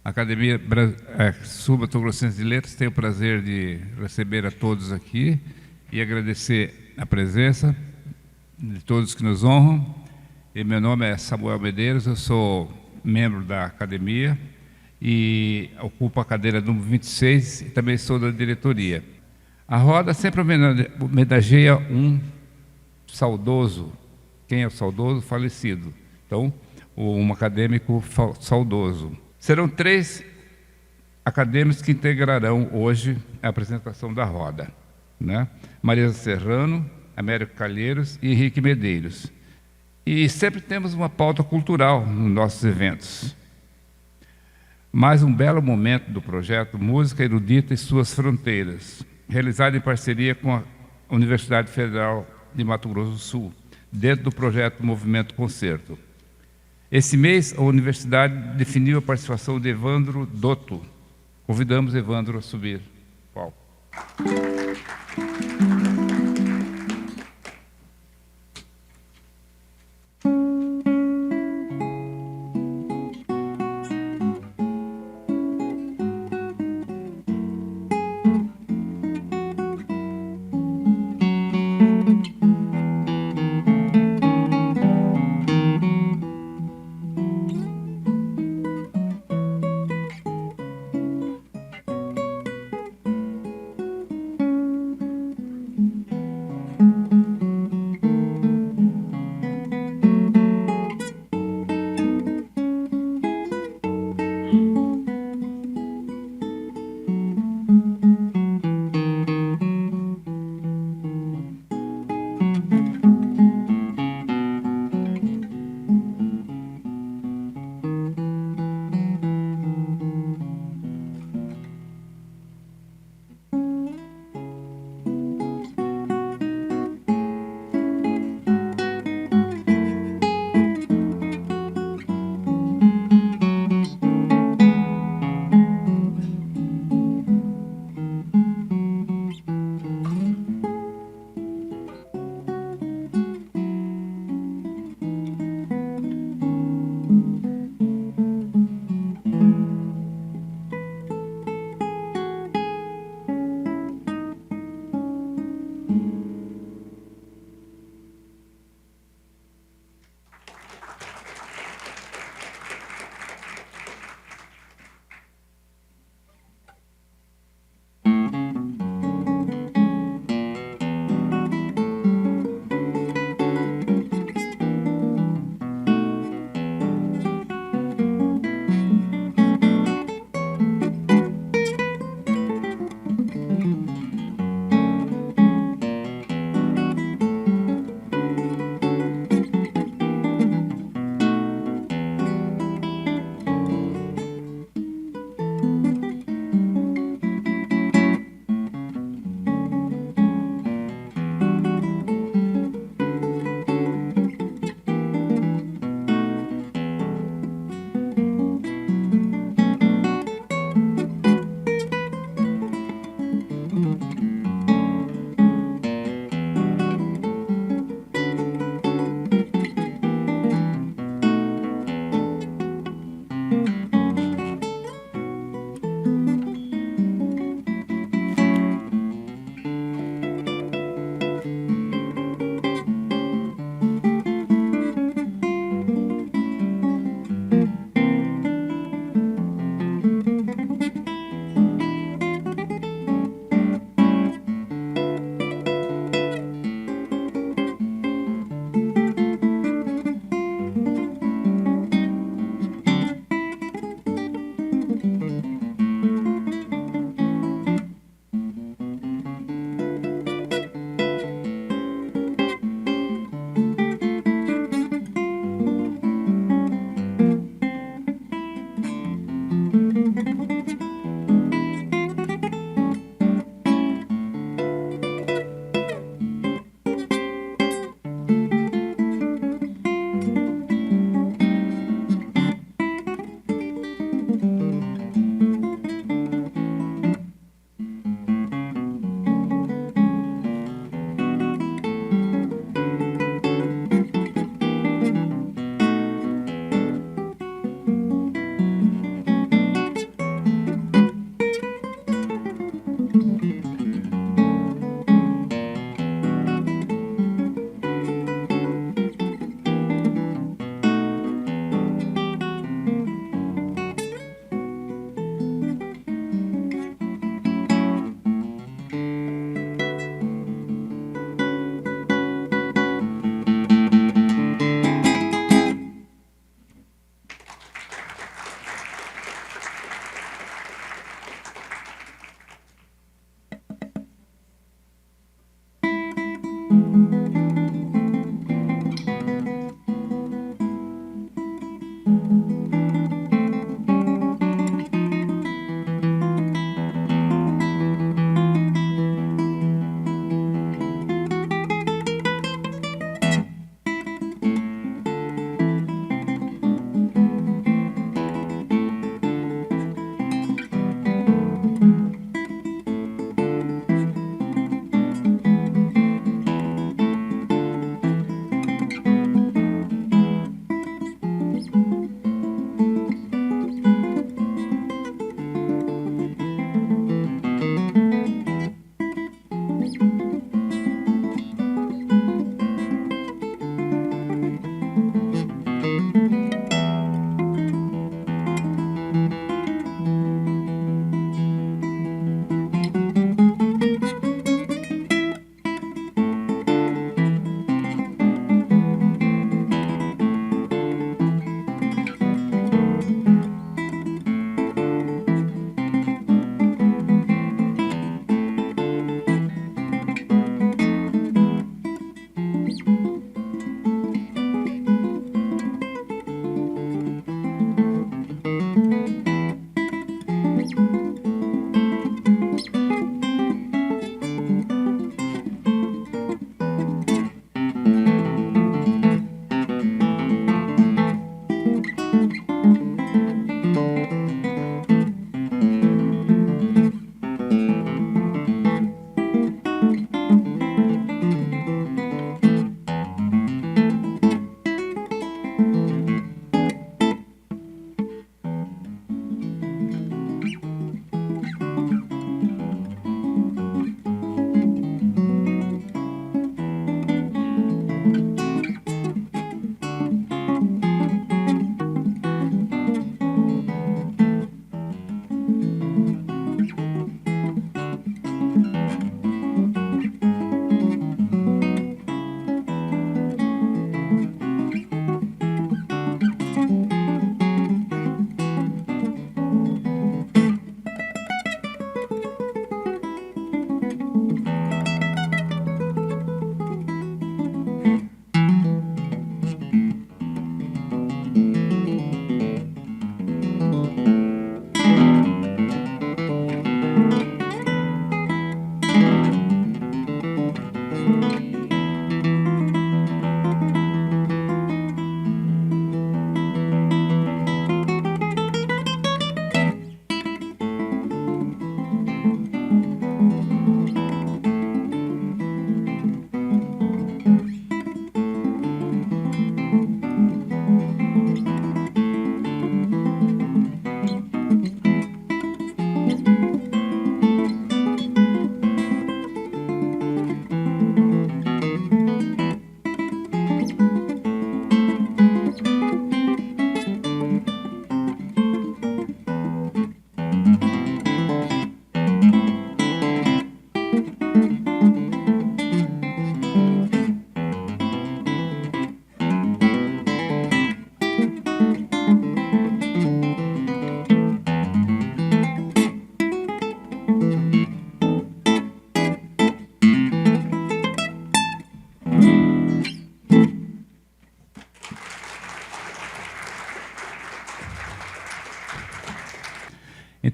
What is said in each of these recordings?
A Academia Sul-Mato Grossense de Letras tem o prazer de receber a todos aqui e agradecer a presença de todos que nos honram. E meu nome é Samuel Medeiros, eu sou membro da academia e ocupo a cadeira número 26 e também sou da diretoria. A roda sempre homenageia um saudoso. Quem é o saudoso? Falecido. Então, um acadêmico saudoso. Serão 3 acadêmicos que integrarão hoje a apresentação da roda, né? Marisa Serrano, Américo Calheiros e Henrique Medeiros. E sempre temos uma pauta cultural nos nossos eventos. Mais um belo momento do projeto Música Erudita e Suas Fronteiras, realizado em parceria com a Universidade Federal de Mato Grosso do Sul, dentro do projeto Movimento Concerto. Esse mês, a universidade definiu a participação de Evandro Dotto. Convidamos Evandro a subir ao palco.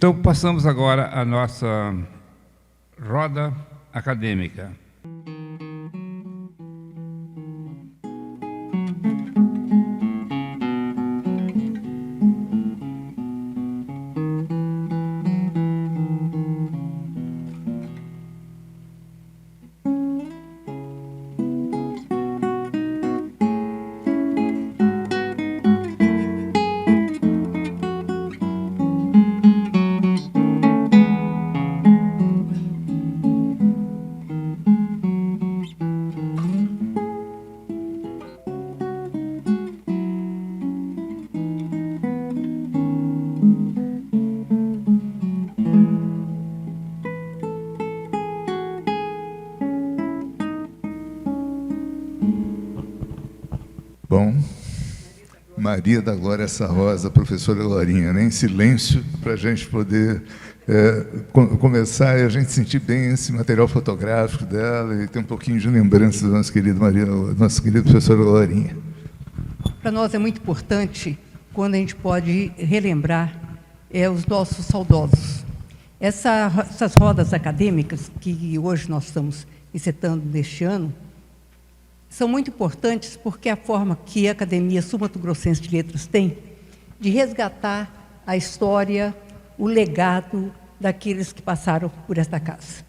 Então, passamos agora à nossa roda acadêmica. Maria da Glória Sarrosa, professora Glorinha, né? Em silêncio, para a gente poder começar e a gente sentir bem esse material fotográfico dela e ter um pouquinho de lembrança da nossa querida Maria, nossa querida professora Glorinha. Para nós é muito importante quando a gente pode relembrar os nossos saudosos. Essas rodas acadêmicas que hoje nós estamos encetando neste ano são muito importantes porque é a forma que a Academia Sul-Mato-Grossense de Letras tem de resgatar a história, o legado daqueles que passaram por esta casa.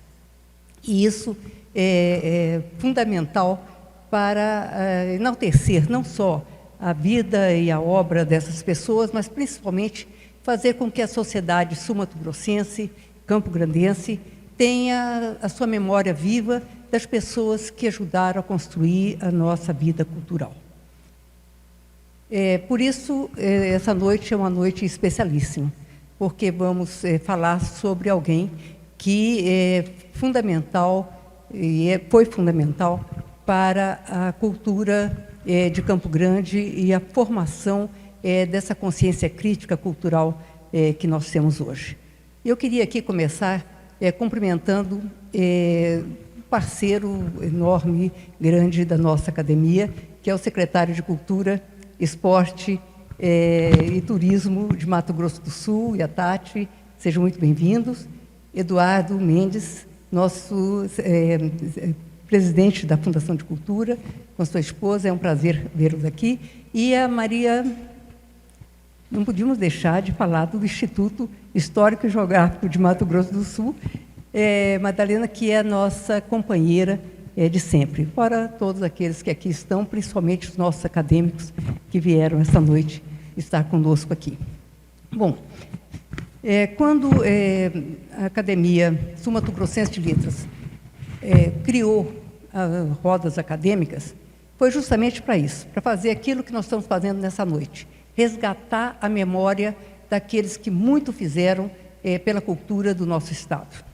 E isso é fundamental para enaltecer não só a vida e a obra dessas pessoas, mas principalmente fazer com que a sociedade sul-mato-grossense, campo-grandense, tenha a sua memória viva das pessoas que ajudaram a construir a nossa vida cultural. Por isso, essa noite é uma noite especialíssima, porque vamos falar sobre alguém que é fundamental, foi fundamental para a cultura de Campo Grande e a formação dessa consciência crítica cultural que nós temos hoje. Eu queria aqui começar cumprimentando um parceiro enorme, grande da nossa academia, que é o secretário de Cultura, Esporte e Turismo de Mato Grosso do Sul, e a Tati. Sejam muito bem-vindos. Eduardo Mendes, nosso presidente da Fundação de Cultura, com sua esposa, é um prazer vê-los aqui. E a Maria, não podíamos deixar de falar do Instituto Histórico e Geográfico de Mato Grosso do Sul, Madalena, que é nossa companheira de sempre, fora todos aqueles que aqui estão, principalmente os nossos acadêmicos que vieram esta noite estar conosco aqui. Bom, quando a Academia Sul-Mato-Grossense de Letras criou as rodas acadêmicas, foi justamente para isso, para fazer aquilo que nós estamos fazendo nessa noite, resgatar a memória daqueles que muito fizeram pela cultura do nosso Estado.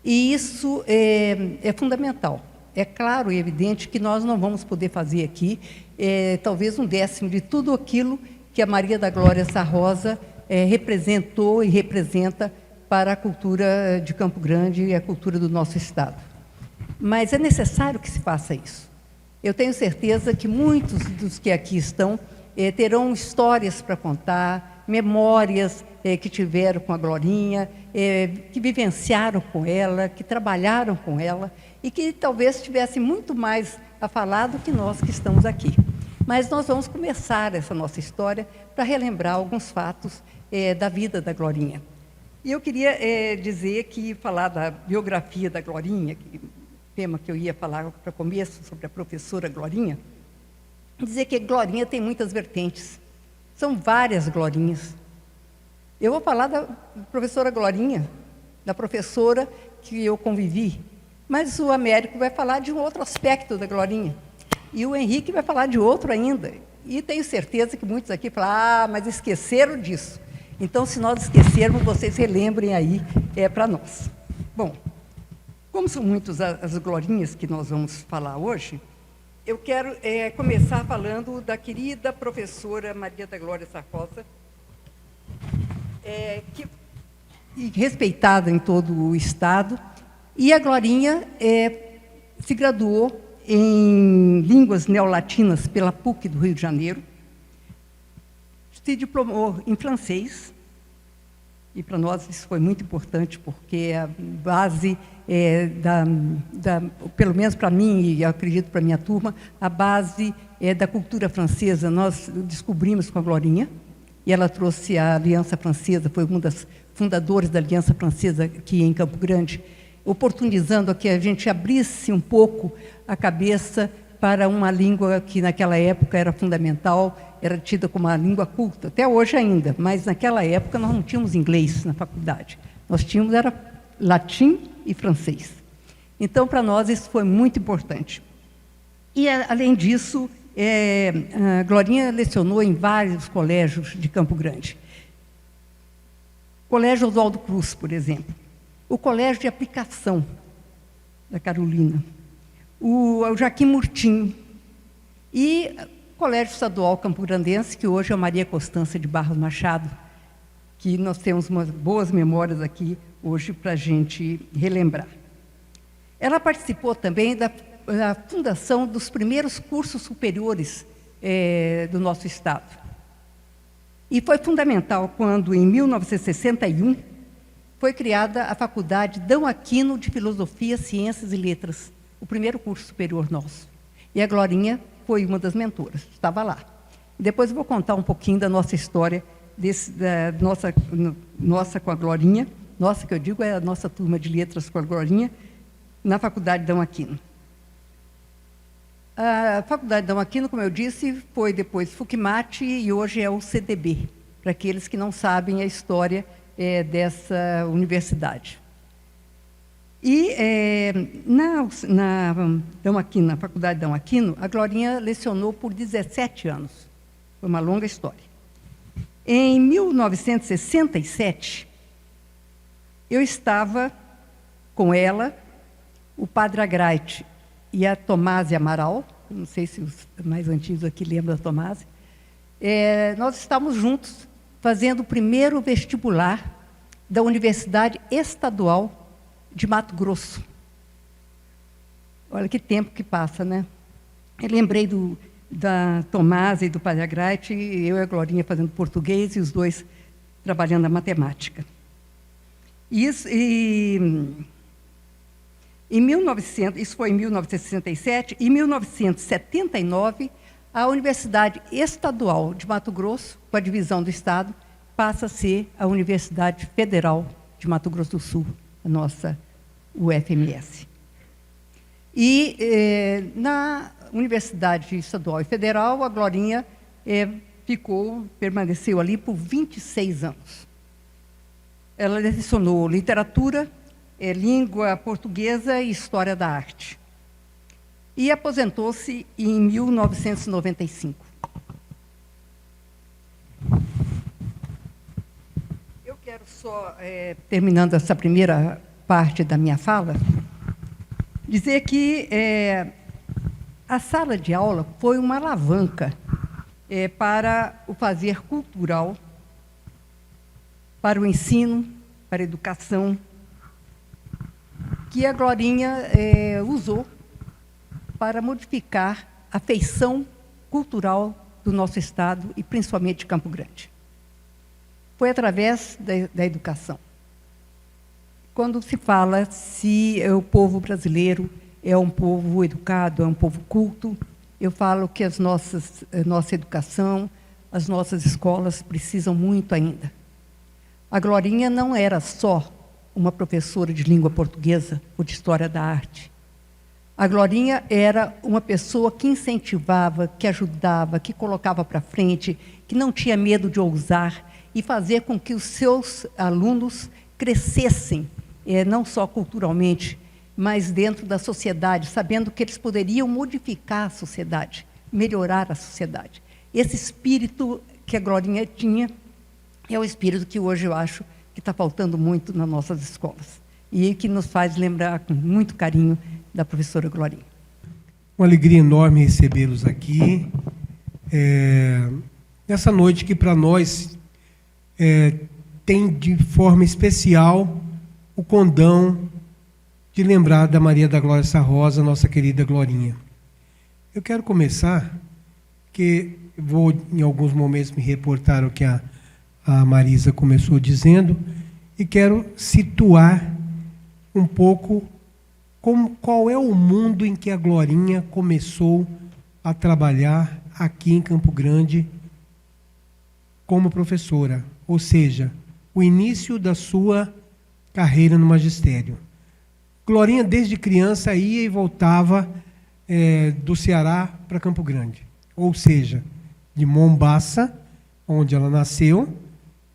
E isso é fundamental. É claro e evidente que nós não vamos poder fazer aqui talvez 1/10 de tudo aquilo que a Maria da Glória Sarrosa representou e representa para a cultura de Campo Grande e a cultura do nosso Estado. Mas é necessário que se faça isso. Eu tenho certeza que muitos dos que aqui estão terão histórias para contar, memórias que tiveram com a Glorinha, que vivenciaram com ela, que trabalharam com ela e que talvez tivessem muito mais a falar do que nós que estamos aqui. Mas nós vamos começar essa nossa história para relembrar alguns fatos da vida da Glorinha. E eu queria falar da biografia da Glorinha, tema que eu ia falar para começo, sobre a professora Glorinha, dizer que Glorinha tem muitas vertentes. São várias Glorinhas. Eu vou falar da professora Glorinha, da professora que eu convivi, mas o Américo vai falar de um outro aspecto da Glorinha, e o Henrique vai falar de outro ainda. E tenho certeza que muitos aqui falam, mas esqueceram disso. Então, se nós esquecermos, vocês relembrem aí para nós. Bom, como são muitas as Glorinhas que nós vamos falar hoje, eu quero começar falando da querida professora Maria da Glória Sarrosa, respeitada em todo o Estado, e a Glorinha se graduou em Línguas Neolatinas pela PUC do Rio de Janeiro, se diplomou em francês, e para nós isso foi muito importante, porque a base, pelo menos para mim, e eu acredito para a minha turma, a base da cultura francesa nós descobrimos com a Glorinha, e ela trouxe a Aliança Francesa, foi uma das fundadoras da Aliança Francesa aqui em Campo Grande, oportunizando que a gente abrisse um pouco a cabeça para uma língua que naquela época era fundamental, era tida como uma língua culta, até hoje ainda, mas naquela época nós não tínhamos inglês na faculdade, nós tínhamos era latim e francês. Então, para nós, isso foi muito importante. E, além disso, a Glorinha lecionou em vários colégios de Campo Grande. Colégio Oswaldo Cruz, por exemplo. O Colégio de Aplicação da Carolina. O Joaquim Murtinho. E Colégio Estadual Campograndense, que hoje é Maria Constância de Barros Machado, que nós temos umas boas memórias aqui hoje para a gente relembrar. Ela participou também da fundação dos primeiros cursos superiores do nosso estado. E foi fundamental quando, em 1961, foi criada a Faculdade D. Aquino de Filosofia, Ciências e Letras, o primeiro curso superior nosso. E a Glorinha foi uma das mentoras, estava lá. Depois eu vou contar um pouquinho da nossa história, da nossa com a Glorinha, nossa que eu digo é a nossa turma de letras com a Glorinha, na Faculdade D. Aquino. A Faculdade D. Aquino, como eu disse, foi depois FUCMAT e hoje é o CDB, para aqueles que não sabem a história dessa universidade. E na Faculdade D. Aquino, a Glorinha lecionou por 17 anos. Foi uma longa história. Em 1967, eu estava com ela, o padre Agrite e a Tomase Amaral, não sei se os mais antigos aqui lembram da Tomase, nós estávamos juntos fazendo o primeiro vestibular da Universidade Estadual de Mato Grosso. Olha que tempo que passa, né? Eu lembrei da Tomase e do padre Agrite, eu e a Glorinha fazendo português e os dois trabalhando a matemática. Isso foi em 1967. Em 1979, a Universidade Estadual de Mato Grosso, com a divisão do Estado, passa a ser a Universidade Federal de Mato Grosso do Sul, a nossa UFMS. E na Universidade Estadual e Federal, a Glorinha permaneceu ali por 26 anos. Ela lecionou literatura, língua portuguesa e história da arte. E aposentou-se em 1995. Eu quero só, terminando essa primeira parte da minha fala, dizer que a sala de aula foi uma alavanca para o fazer cultural, para o ensino, para a educação, que a Glorinha usou para modificar a feição cultural do nosso estado e principalmente de Campo Grande. Foi através da educação. Quando se fala se o povo brasileiro é um povo educado, é um povo culto, eu falo que a nossa educação, as nossas escolas precisam muito ainda. A Glorinha não era só uma professora de língua portuguesa ou de história da arte. A Glorinha era uma pessoa que incentivava, que ajudava, que colocava para frente, que não tinha medo de ousar e fazer com que os seus alunos crescessem, não só culturalmente, mas dentro da sociedade, sabendo que eles poderiam modificar a sociedade, melhorar a sociedade. Esse espírito que a Glorinha tinha é o espírito que hoje eu acho que está faltando muito nas nossas escolas e que nos faz lembrar com muito carinho da professora Glorinha. Uma alegria enorme recebê-los aqui, nessa noite que para nós tem de forma especial o condão de lembrar da Maria da Glória Sarrosa, nossa querida Glorinha. Eu quero começar, que vou em alguns momentos me reportar o que a Marisa começou dizendo, e quero situar um pouco qual é o mundo em que a Glorinha começou a trabalhar aqui em Campo Grande como professora, ou seja, o início da sua carreira no magistério. Glorinha, desde criança, ia e voltava do Ceará para Campo Grande, ou seja, de Mombaça, onde ela nasceu,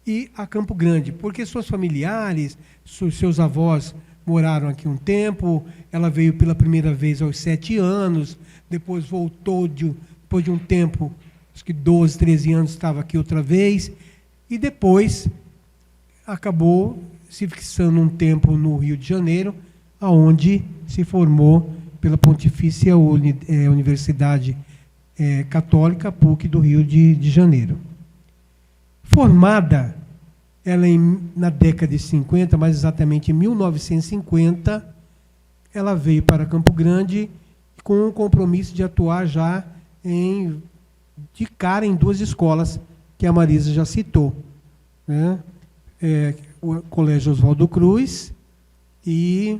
e a Campo Grande, porque seus familiares, seus avós moraram aqui um tempo, ela veio pela primeira vez aos 7 anos, depois voltou, depois de um tempo, acho que 12, 13 anos, estava aqui outra vez, e depois acabou se fixando um tempo no Rio de Janeiro, aonde se formou pela Pontifícia Universidade Católica, PUC do Rio de Janeiro. Formada ela na década de 50, mais exatamente em 1950, ela veio para Campo Grande com o compromisso de atuar já de cara em 2 escolas, que a Marisa já citou, né? O Colégio Oswaldo Cruz e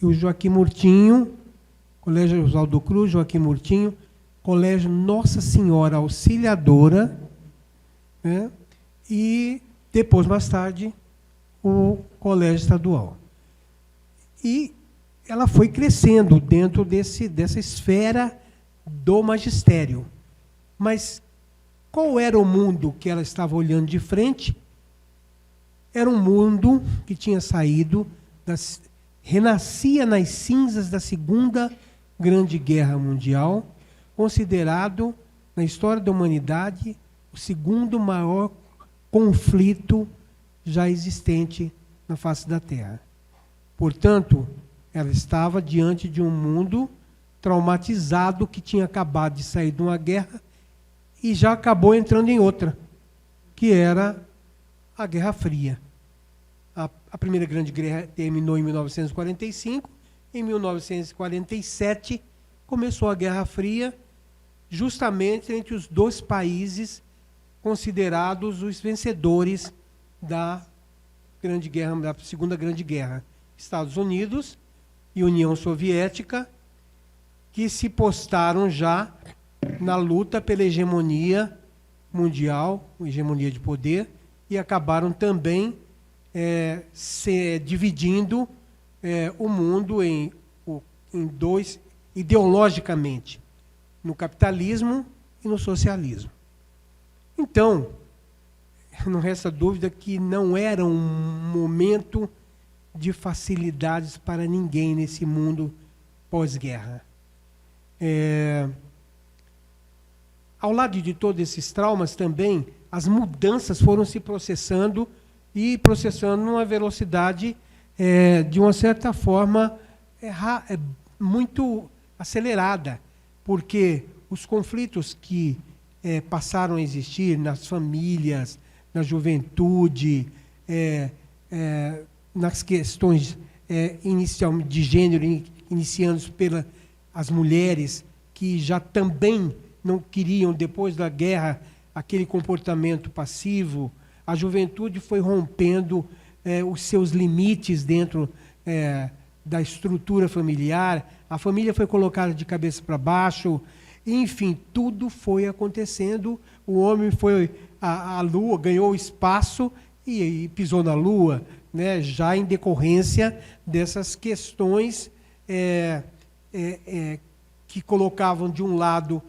o Joaquim Murtinho, Colégio Oswaldo Cruz, Joaquim Murtinho, Colégio Nossa Senhora Auxiliadora, né? E depois, mais tarde, o Colégio Estadual. E ela foi crescendo dentro dessa esfera do magistério. Mas qual era o mundo que ela estava olhando de frente? Era um mundo que tinha saído, renascia nas cinzas da Segunda Grande Guerra Mundial, considerado, na história da humanidade, o segundo maior conflito já existente na face da Terra. Portanto, ela estava diante de um mundo traumatizado que tinha acabado de sair de uma guerra e já acabou entrando em outra, que era a Guerra Fria. A Primeira Grande Guerra terminou em 1945, em 1947 começou a Guerra Fria, justamente entre os 2 países considerados os vencedores da Grande Guerra, da Segunda Grande Guerra, Estados Unidos e União Soviética, que se postaram já na luta pela hegemonia mundial, hegemonia de poder, e acabaram também se dividindo o mundo em 2, ideologicamente, no capitalismo e no socialismo. Então, não resta dúvida que não era um momento de facilidades para ninguém nesse mundo pós-guerra. Ao lado de todos esses traumas também, as mudanças foram se processando e processando numa velocidade, de uma certa forma, muito acelerada, porque os conflitos que passaram a existir nas famílias, na juventude, nas questões inicialmente de gênero, iniciando pelas mulheres, que já também não queriam, depois da guerra, aquele comportamento passivo. A juventude foi rompendo os seus limites dentro da estrutura familiar, a família foi colocada de cabeça para baixo, enfim, tudo foi acontecendo, o homem foi à Lua, ganhou espaço e pisou na Lua, né, já em decorrência dessas questões que colocavam de um lado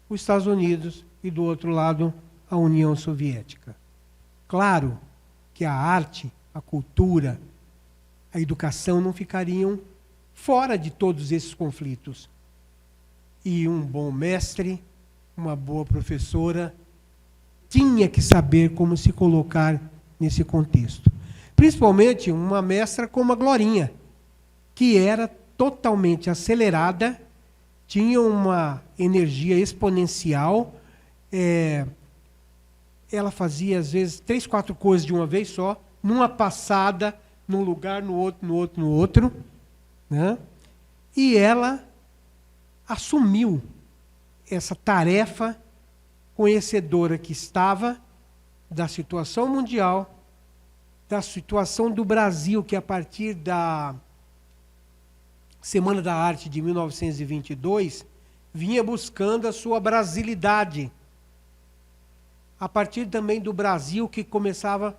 os Estados Unidos e do outro lado a União Soviética. Claro que a arte, a cultura, a educação não ficariam fora de todos esses conflitos. E um bom mestre, uma boa professora, tinha que saber como se colocar nesse contexto. Principalmente uma mestra como a Glorinha, que era totalmente acelerada, tinha uma energia exponencial, ela fazia, às vezes, 3, 4 coisas de uma vez só, numa passada, num lugar, no outro, né? E ela assumiu essa tarefa, conhecedora que estava da situação mundial, da situação do Brasil, que a partir da Semana da Arte de 1922, vinha buscando a sua brasilidade. A partir também do Brasil, que começava,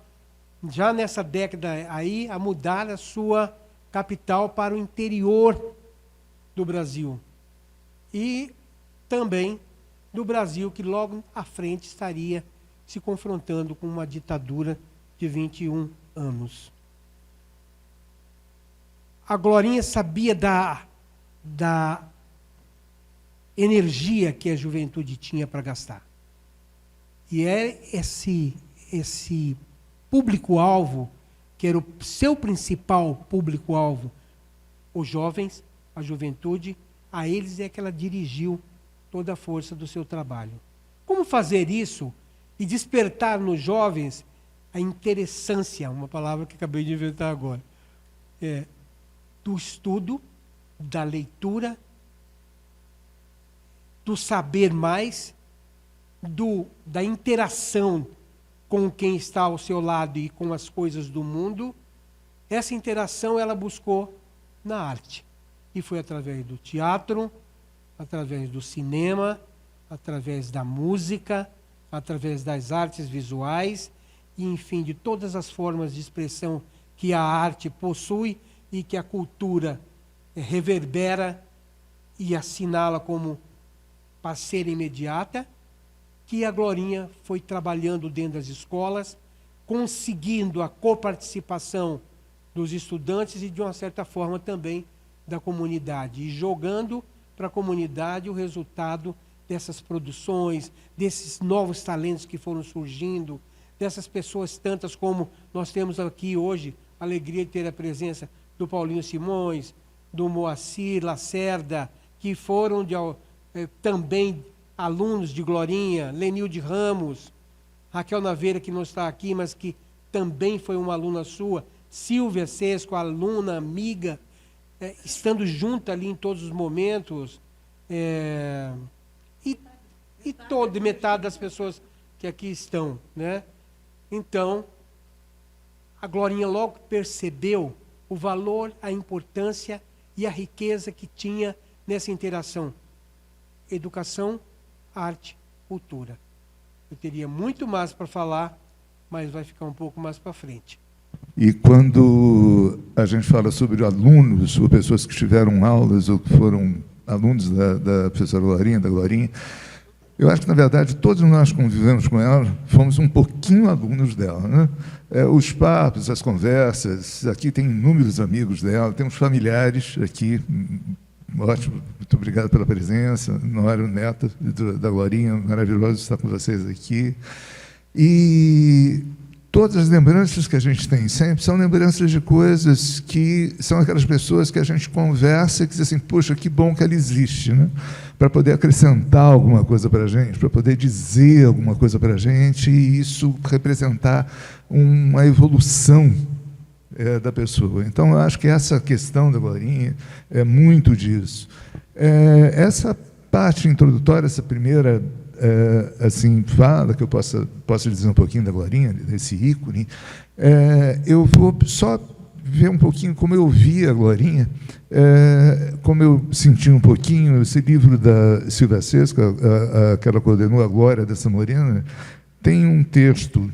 já nessa década aí, a mudar a sua capital para o interior do Brasil. E também do Brasil, que logo à frente estaria se confrontando com uma ditadura de 21 anos. A Glorinha sabia da energia que a juventude tinha para gastar. E esse público-alvo, que era o seu principal público-alvo, os jovens, a juventude, a eles é que ela dirigiu toda a força do seu trabalho. Como fazer isso e despertar nos jovens a interessância, uma palavra que acabei de inventar agora, do estudo, da leitura, do saber mais, da interação com quem está ao seu lado e com as coisas do mundo. Essa interação ela buscou na arte. E foi através do teatro, através do cinema, através da música, através das artes visuais, e, enfim, de todas as formas de expressão que a arte possui e que a cultura reverbera e assinala como parceira imediata, que a Glorinha foi trabalhando dentro das escolas, conseguindo a coparticipação dos estudantes e, de uma certa forma, também da comunidade, e jogando para a comunidade o resultado dessas produções, desses novos talentos que foram surgindo, dessas pessoas tantas como nós temos aqui hoje, a alegria de ter a presença do Paulinho Simões, do Moacir Lacerda, que foram também alunos de Glorinha, Lenilde Ramos, Raquel Naveira, que não está aqui, mas que também foi uma aluna sua, Silvia Sesco, aluna, amiga, estando junto ali em todos os momentos, e metade das pessoas que aqui estão, né? Então, a Glorinha logo percebeu o valor, a importância e a riqueza que tinha nessa interação. Educação, arte, cultura. Eu teria muito mais para falar, mas vai ficar um pouco mais para frente. E quando a gente fala sobre alunos, ou pessoas que tiveram aulas, ou que foram alunos da professora Glorinha, da Glorinha, eu acho que, na verdade, todos nós convivemos com ela, fomos um pouquinho alunos dela, né? Os papos, as conversas, aqui tem inúmeros amigos dela, temos familiares aqui, ótimo, muito obrigado pela presença, Nora, neta da Glorinha, maravilhoso estar com vocês aqui. E todas as lembranças que a gente tem sempre são lembranças de coisas que são aquelas pessoas que a gente conversa e que diz assim, poxa, que bom que ela existe, né? Para poder acrescentar alguma coisa para a gente, para poder dizer alguma coisa para a gente, e isso representar uma evolução da pessoa. Então, eu acho que essa questão da Glorinha é muito disso. Essa parte introdutória, essa primeira assim, fala, que eu posso dizer um pouquinho da Glorinha, desse ícone, eu vou só ver um pouquinho como eu vi a Glorinha, como eu senti um pouquinho. Esse livro da Silvia Sesco, que ela coordenou, A Glória dessa Morena, tem um texto,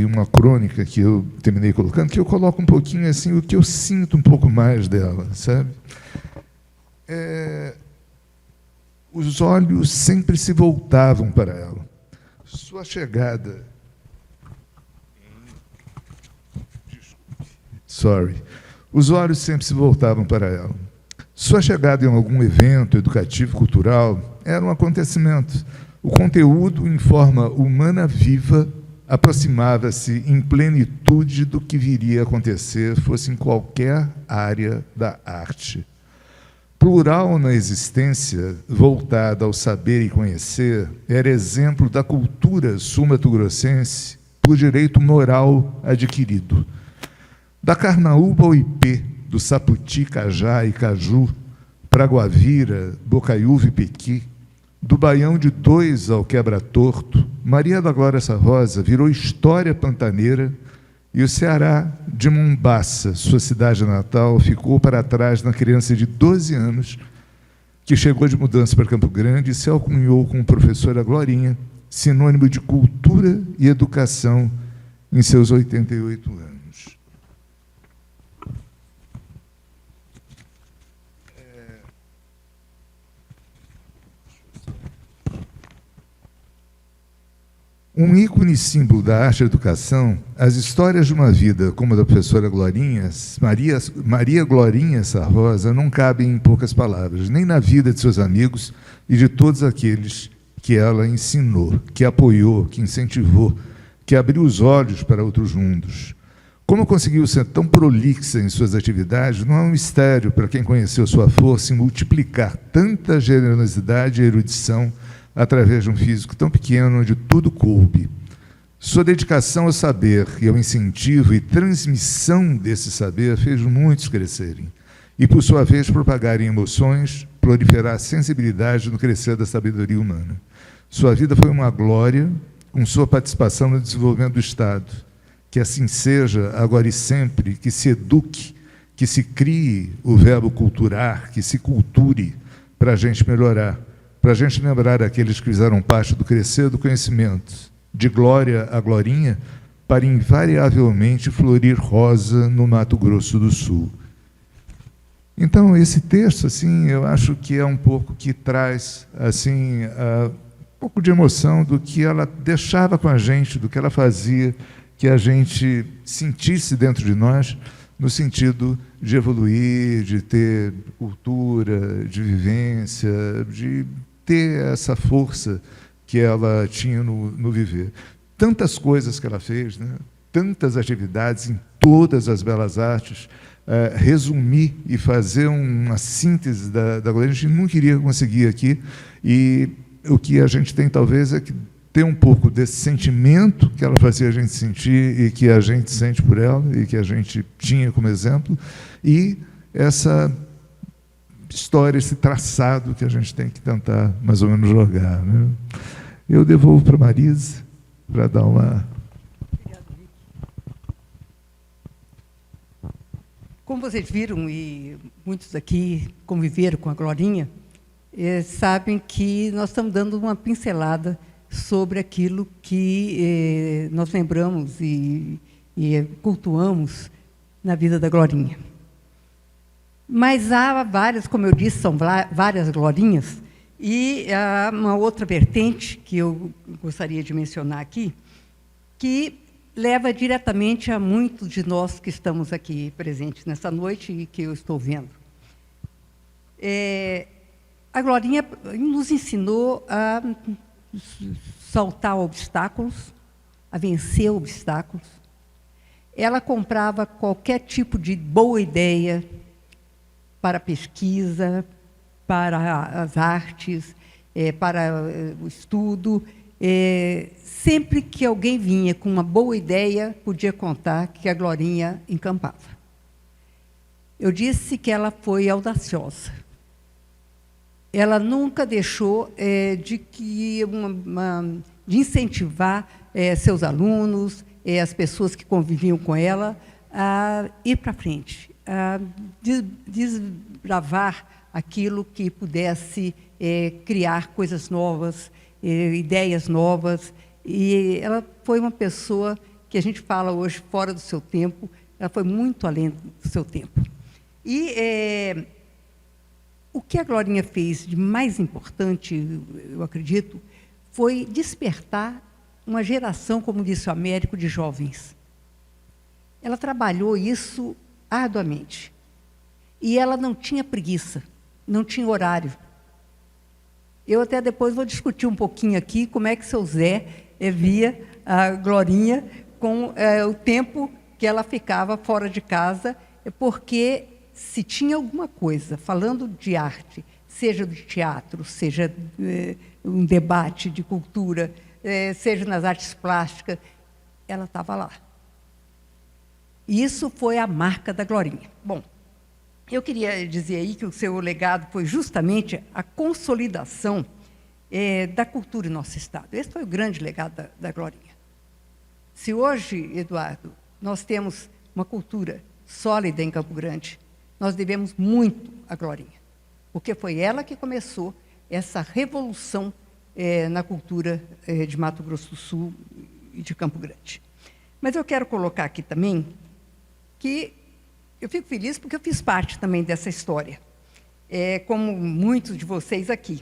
uma crônica que eu terminei colocando, que eu coloco um pouquinho assim, o que eu sinto um pouco mais dela, sabe? Os olhos sempre se voltavam para ela. Sua chegada... Os olhos sempre se voltavam para ela. Sua chegada em algum evento educativo, cultural, era um acontecimento. O conteúdo, em forma humana viva, aproximava-se em plenitude do que viria a acontecer, fosse em qualquer área da arte. Plural na existência, voltada ao saber e conhecer, era exemplo da cultura sul-mato-grossense por direito moral adquirido. Da Carnaúba ao Ipê, do Saputi, Cajá e Caju, para Guavira, Bocaiúva e Pequi, do Baião de Dois ao Quebra-Torto, Maria da Glória Sarrosa virou história pantaneira, e o Ceará de Mombaça, sua cidade natal, ficou para trás na criança de 12 anos, que chegou de mudança para Campo Grande e se alcunhou com professora Glorinha, sinônimo de cultura e educação em seus 88 anos. Um ícone símbolo da arte e educação, as histórias de uma vida como a da professora Glorinha, Maria Glorinha Sarrosa, não cabem em poucas palavras, nem na vida de seus amigos e de todos aqueles que ela ensinou, que apoiou, que incentivou, que abriu os olhos para outros mundos. Como conseguiu ser tão prolixa em suas atividades, não é um mistério para quem conheceu sua força em multiplicar tanta generosidade e erudição através de um físico tão pequeno onde tudo coube. Sua dedicação ao saber e ao incentivo e transmissão desse saber fez muitos crescerem e, por sua vez, propagarem emoções, proliferar a sensibilidade no crescer da sabedoria humana. Sua vida foi uma glória, com sua participação no desenvolvimento do Estado. Que assim seja, agora e sempre, que se eduque, que se crie o verbo culturar, que se culture, para a gente melhorar, para a gente lembrar aqueles que fizeram parte do crescer do conhecimento, de glória a glorinha, para invariavelmente florir rosa no Mato Grosso do Sul. Então, esse texto, assim, eu acho que é um pouco que traz, assim, um pouco de emoção do que ela deixava com a gente, do que ela fazia, que a gente sentisse dentro de nós, no sentido de evoluir, de ter cultura, de vivência, de ter essa força que ela tinha no viver. Tantas coisas que ela fez, né? Tantas atividades em todas as belas artes, resumir e fazer uma síntese da Glória, a gente não queria conseguir aqui, e o que a gente tem talvez é que ter um pouco desse sentimento que ela fazia a gente sentir e que a gente sente por ela e que a gente tinha como exemplo, e essa história, esse traçado que a gente tem que tentar mais ou menos jogar, né? Eu devolvo para a Marisa para dar uma... Como vocês viram, e muitos aqui conviveram com a Glorinha, sabem que nós estamos dando uma pincelada sobre aquilo que nós lembramos e cultuamos na vida da Glorinha. Mas há várias, como eu disse, são várias Glorinhas, e há uma outra vertente que eu gostaria de mencionar aqui, que leva diretamente a muitos de nós que estamos aqui presentes nessa noite e que eu estou vendo. A Glorinha nos ensinou a saltar obstáculos, a vencer obstáculos. Ela comprava qualquer tipo de boa ideia para a pesquisa, para as artes, para o estudo. Sempre que alguém vinha com uma boa ideia, podia contar que a Glorinha encampava. Eu disse que ela foi audaciosa. Ela nunca deixou de incentivar seus alunos, as pessoas que conviviam com ela, a ir para frente, a desbravar aquilo que pudesse criar coisas novas, ideias novas. E ela foi uma pessoa que a gente fala hoje fora do seu tempo, ela foi muito além do seu tempo. E o que a Glorinha fez de mais importante, eu acredito, foi despertar uma geração, como disse o Américo, de jovens. Ela trabalhou isso arduamente. E ela não tinha preguiça, não tinha horário. Eu até depois vou discutir um pouquinho aqui como é que seu Zé via a Glorinha com o tempo que ela ficava fora de casa, porque se tinha alguma coisa, falando de arte, seja de teatro, seja um debate de cultura, seja nas artes plásticas, ela estava lá. E isso foi a marca da Glorinha. Bom, eu queria dizer aí que o seu legado foi justamente a consolidação da cultura em nosso Estado. Esse foi o grande legado da Glorinha. Se hoje, Eduardo, nós temos uma cultura sólida em Campo Grande, nós devemos muito à Glorinha, porque foi ela que começou essa revolução na cultura de Mato Grosso do Sul e de Campo Grande. Mas eu quero colocar aqui também que eu fico feliz porque eu fiz parte também dessa história, como muitos de vocês aqui.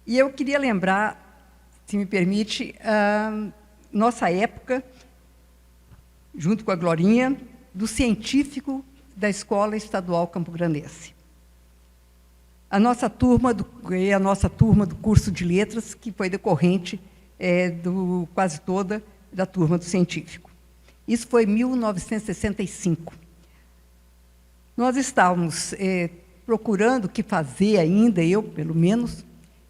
E eu queria lembrar, se me permite, a nossa época, junto com a Glorinha, do científico da Escola Estadual Campograndense. A nossa turma do curso de letras, que foi decorrente quase toda da turma do científico. Isso foi em 1965. Nós estávamos procurando o que fazer ainda, eu, pelo menos,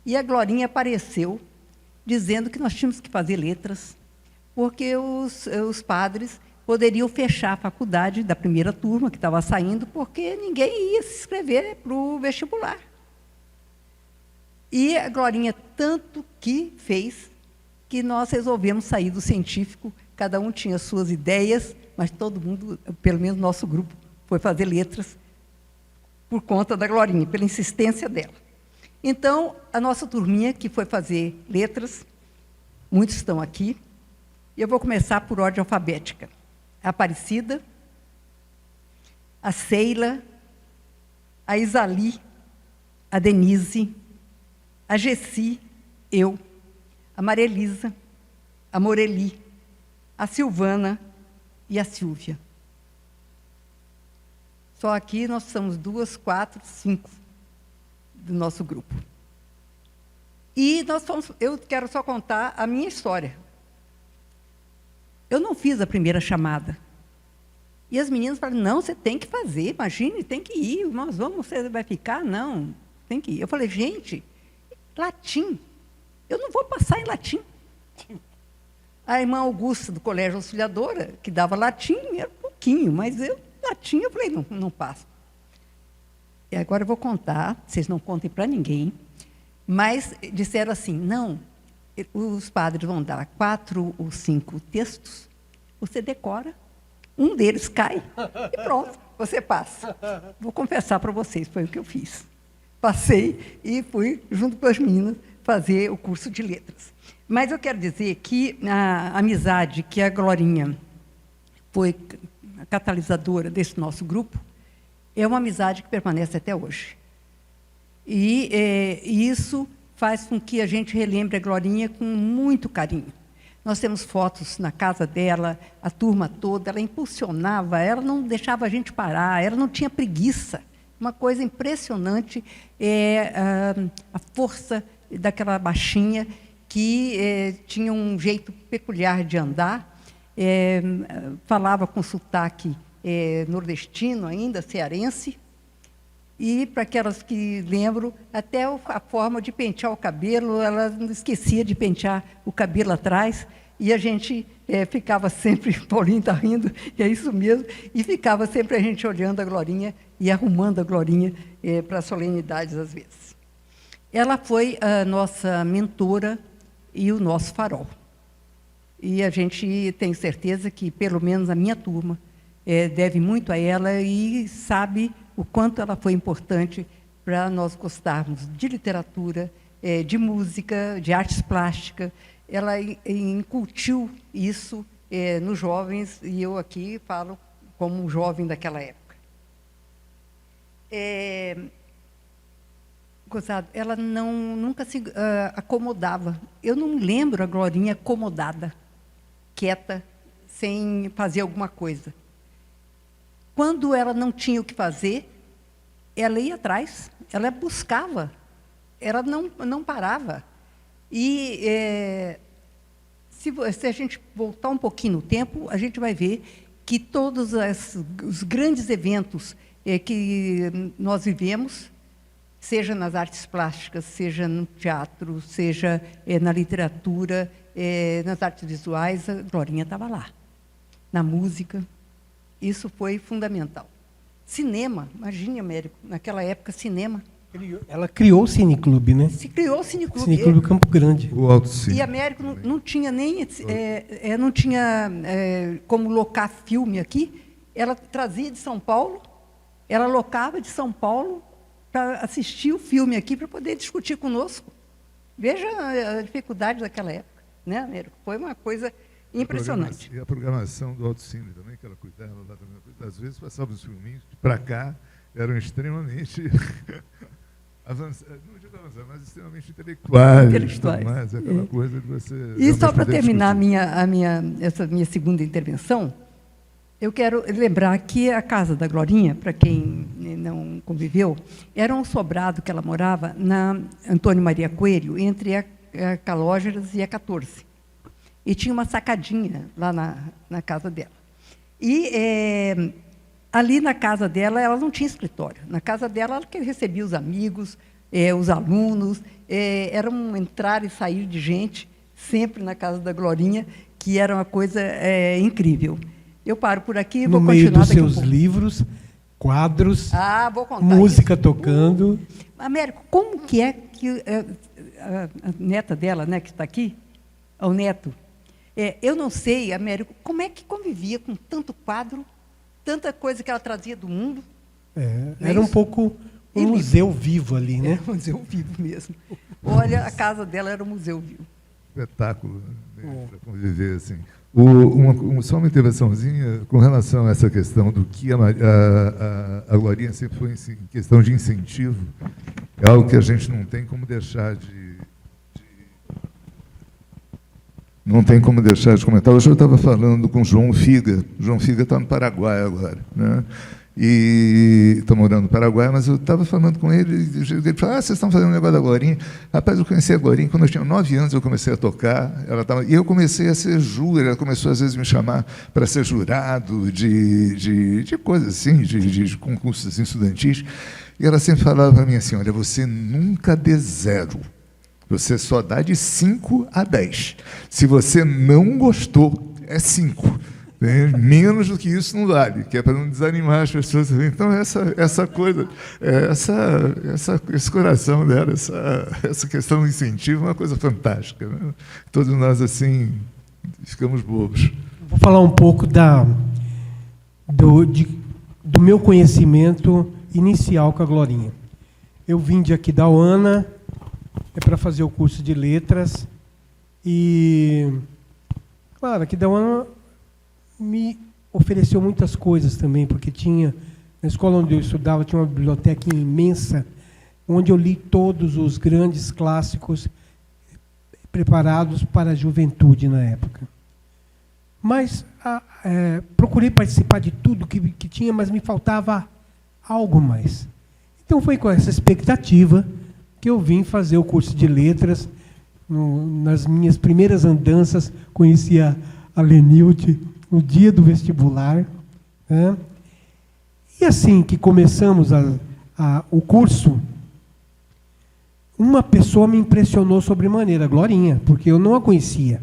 e a Glorinha apareceu dizendo que nós tínhamos que fazer letras, porque os padres poderiam fechar a faculdade da primeira turma que estava saindo, porque ninguém ia se inscrever para o vestibular. E a Glorinha tanto que fez que nós resolvemos sair do científico, cada um tinha suas ideias, mas todo mundo, pelo menos nosso grupo, foi fazer letras por conta da Glorinha, pela insistência dela. Então, a nossa turminha que foi fazer letras, muitos estão aqui, e eu vou começar por ordem alfabética. A Aparecida, a Ceila, a Isali, a Denise, a Gessi, eu, a Maria Elisa, a Moreli, a Silvana e a Silvia. Só aqui nós somos 2, 4, 5 do nosso grupo. E eu quero só contar a minha história. Eu não fiz a primeira chamada. E as meninas falaram, não, você tem que fazer, imagine, tem que ir, nós vamos, você vai ficar? Não, tem que ir. Eu falei, gente, latim, eu não vou passar em latim. A irmã Augusta, do Colégio Auxiliadora, que dava latim, era um pouquinho, mas latim, eu falei, não passo. E agora eu vou contar, vocês não contem para ninguém, mas disseram assim, não, os padres vão dar 4 ou 5 textos, você decora, um deles cai e pronto, você passa. Vou confessar para vocês, foi o que eu fiz. Passei e fui, junto com as meninas, fazer o curso de letras. Mas eu quero dizer que a amizade que a Glorinha foi a catalisadora desse nosso grupo é uma amizade que permanece até hoje. E isso faz com que a gente relembre a Glorinha com muito carinho. Nós temos fotos na casa dela, a turma toda, ela impulsionava, ela não deixava a gente parar, ela não tinha preguiça. Uma coisa impressionante é a força daquela baixinha que tinha um jeito peculiar de andar, falava com sotaque nordestino ainda, cearense, e, para aquelas que lembram, até a forma de pentear o cabelo, ela não esquecia de pentear o cabelo atrás, e a gente ficava sempre, Paulinho está rindo, é isso mesmo, e ficava sempre a gente olhando a Glorinha e arrumando a Glorinha para as solenidades, às vezes. Ela foi a nossa mentora e o nosso farol. E a gente tem certeza que, pelo menos a minha turma, deve muito a ela e sabe o quanto ela foi importante para nós gostarmos de literatura, de música, de artes plásticas. Ela incutiu isso nos jovens, e eu aqui falo como um jovem daquela época. Gozado, ela nunca se acomodava. Eu não lembro a Glorinha acomodada, quieta, sem fazer alguma coisa. Quando ela não tinha o que fazer, ela ia atrás, ela buscava, ela não parava. E se a gente voltar um pouquinho no tempo, a gente vai ver que todos os grandes eventos que nós vivemos, seja nas artes plásticas, seja no teatro, seja na literatura, nas artes visuais, a Glorinha estava lá. Na música, isso foi fundamental. Cinema, imagine, Américo, naquela época, cinema. Ela criou o Cineclube, né? Se criou o Cineclube. Cineclube Campo Grande. O Alto Cine. E Américo não tinha nem não tinha como locar filme aqui. Ela trazia de São Paulo, ela locava de São Paulo para assistir o filme aqui, para poder discutir conosco. Veja a dificuldade daquela época, né, Américo? Foi uma coisa impressionante. E a programação do Alto Cine também, que ela cuidava lá também. Às vezes passava os filminhos para cá, eram extremamente avançados, não digo avançados, mas extremamente intelectuais. Mais, aquela coisa de você. E só para terminar essa minha segunda intervenção, eu quero lembrar que a casa da Glorinha, para quem não conviveu, era um sobrado que ela morava na Antônio Maria Coelho, entre a Calógeras e a 14. E tinha uma sacadinha lá na casa dela. E ali na casa dela, ela não tinha escritório. Na casa dela, ela que recebia os amigos, os alunos, era um entrar e sair de gente, sempre na casa da Glorinha, que era uma coisa incrível. Eu paro por aqui e vou continuar no meio dos daqui um seus pouco. livros, quadros, Vou contar música isso. tocando. Américo, como que é que a neta dela, né, que está aqui, o neto, eu não sei, Américo, como é que convivia com tanto quadro, tanta coisa que ela trazia do mundo? Era um pouco um museu vivo ali, né? Era um museu vivo mesmo. Olha, a casa dela era um museu vivo. Espetáculo, né, para conviver assim. Só uma intervençãozinha com relação a essa questão do que a Glorinha sempre foi em questão de incentivo. É algo que a gente não tem como deixar não tem como deixar de comentar. Hoje eu estava falando com o João Figa. O João Figa está no Paraguai agora, né? E está morando no Paraguai, mas eu estava falando com ele, ele falou, vocês estão fazendo um negócio da Glorinha? Rapaz, eu conheci a Glorinha, quando eu tinha 9 anos eu comecei a tocar, e eu comecei a ser júri, ela começou às vezes a me chamar para ser jurado de coisas assim, de concursos assim, estudantis, e ela sempre falava para mim assim, olha, você nunca dê 0, você só dá de 5 a 10. Se você não gostou, é 5. Menos do que isso não vale, que é para não desanimar as pessoas. Então, essa coisa, esse coração dela, essa questão do incentivo é uma coisa fantástica, né? Todos nós, assim, ficamos bobos. Vou falar um pouco do meu conhecimento inicial com a Glorinha. Eu vim de Aquidauana para fazer o curso de letras e, claro, Aquidauana me ofereceu muitas coisas também, porque tinha, na escola onde eu estudava, tinha uma biblioteca imensa, onde eu li todos os grandes clássicos preparados para a juventude na época. Mas procurei participar de tudo que tinha, mas me faltava algo mais. Então foi com essa expectativa que eu vim fazer o curso de letras. Nas minhas primeiras andanças, conheci a Lenilde no dia do vestibular, né? E assim que começamos o curso, uma pessoa me impressionou sobremaneira, a Glorinha, porque eu não a conhecia.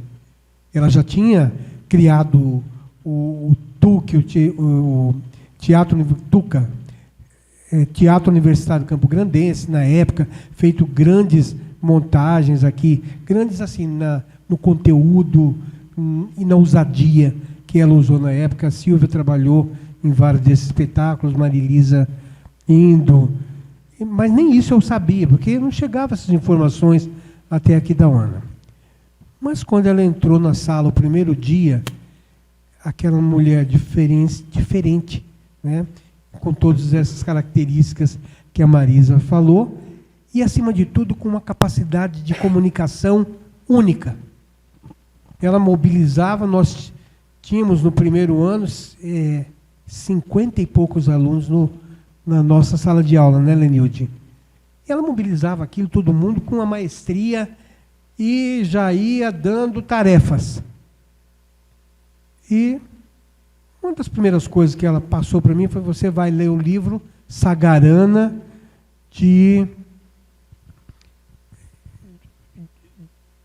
Ela já tinha criado o Teatro Universitário Campo Grandense, na época, feito grandes montagens aqui, grandes assim no conteúdo e na ousadia que ela usou na época. A Silvia trabalhou em vários desses espetáculos, Marilisa indo, mas nem isso eu sabia, porque não chegavam essas informações até Aquidauana. Mas quando ela entrou na sala o primeiro dia, aquela mulher diferente, né? Com todas essas características que a Marisa falou, e, acima de tudo, com uma capacidade de comunicação única. Ela mobilizava, nós tínhamos no primeiro ano 50 e poucos alunos na nossa sala de aula, né, Lenilde? Ela mobilizava aquilo, todo mundo, com uma maestria, e já ia dando tarefas. E uma das primeiras coisas que ela passou para mim foi: você vai ler o livro Sagarana de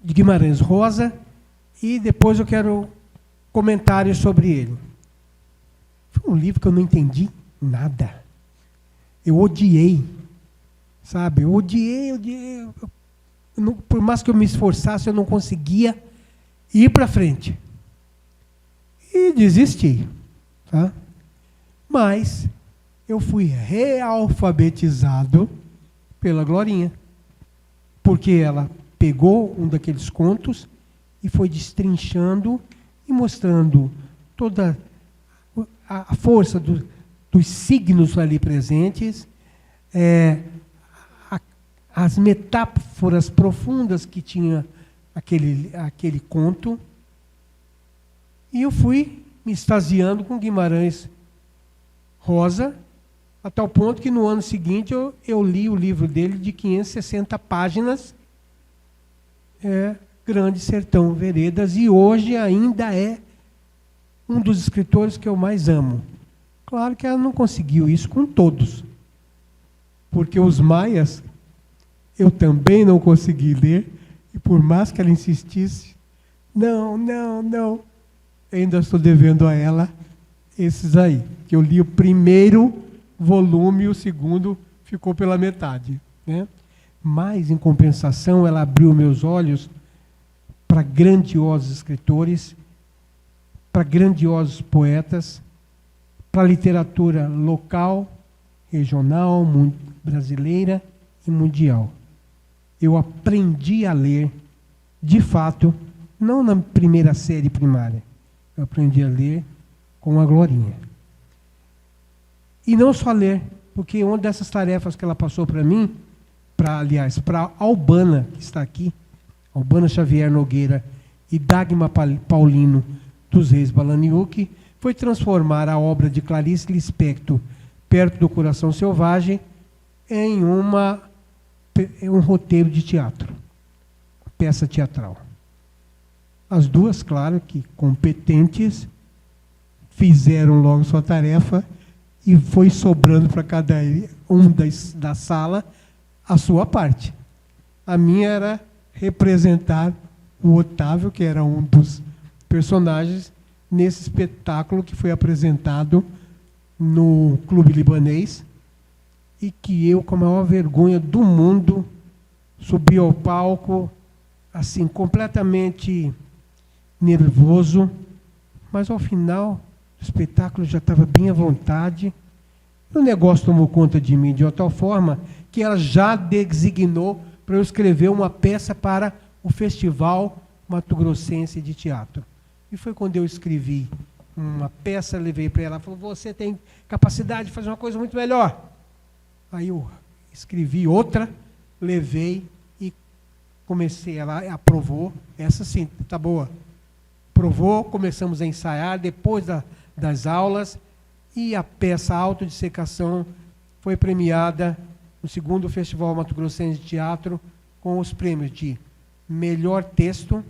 Guimarães Rosa, e depois eu quero comentários sobre ele. Foi um livro que eu não entendi nada. Eu odiei, sabe? Eu odiei. Por mais que eu me esforçasse, eu não conseguia ir para frente. E desisti, tá? Mas eu fui realfabetizado pela Glorinha, porque ela pegou um daqueles contos e foi destrinchando e mostrando toda a força dos signos ali presentes, as metáforas profundas que tinha aquele conto. E eu fui me extasiando com Guimarães Rosa, a tal ponto que no ano seguinte eu li o livro dele de 560 páginas, Grande Sertão Veredas, e hoje ainda é um dos escritores que eu mais amo. Claro que ela não conseguiu isso com todos, porque os maias eu também não consegui ler, e por mais que ela insistisse, não, ainda estou devendo a ela esses aí, que eu li o primeiro volume e o segundo ficou pela metade, né? Mas, em compensação, ela abriu meus olhos para grandiosos escritores, para grandiosos poetas, para a literatura local, regional, brasileira e mundial. Eu aprendi a ler, de fato, não na primeira série primária, eu aprendi a ler com a Glorinha. E não só ler, porque uma dessas tarefas que ela passou para mim, para a Albana, que está aqui, Albana Xavier Nogueira e Dagmar Paulino dos Reis Balaniuk, foi transformar a obra de Clarice Lispector, Perto do Coração Selvagem, em um roteiro de teatro, peça teatral. As duas, claro que competentes, fizeram logo sua tarefa e foi sobrando para cada um da sala a sua parte. A minha era representar o Otávio, que era um dos personagens, nesse espetáculo que foi apresentado no Clube Libanês e que eu, com a maior vergonha do mundo, subi ao palco, assim, completamente nervoso, mas ao final do espetáculo já estava bem à vontade. O negócio tomou conta de mim de uma tal forma que ela já designou para eu escrever uma peça para o Festival Mato Grossense de Teatro. E foi quando eu escrevi uma peça, levei para ela, falou, você tem capacidade de fazer uma coisa muito melhor. Aí eu escrevi outra, levei e comecei, ela aprovou, essa sim, tá boa. Aprovou, começamos a ensaiar depois das aulas, e a peça Autodissecação foi premiada no 2º Festival Mato Grossense de Teatro com os prêmios de melhor texto,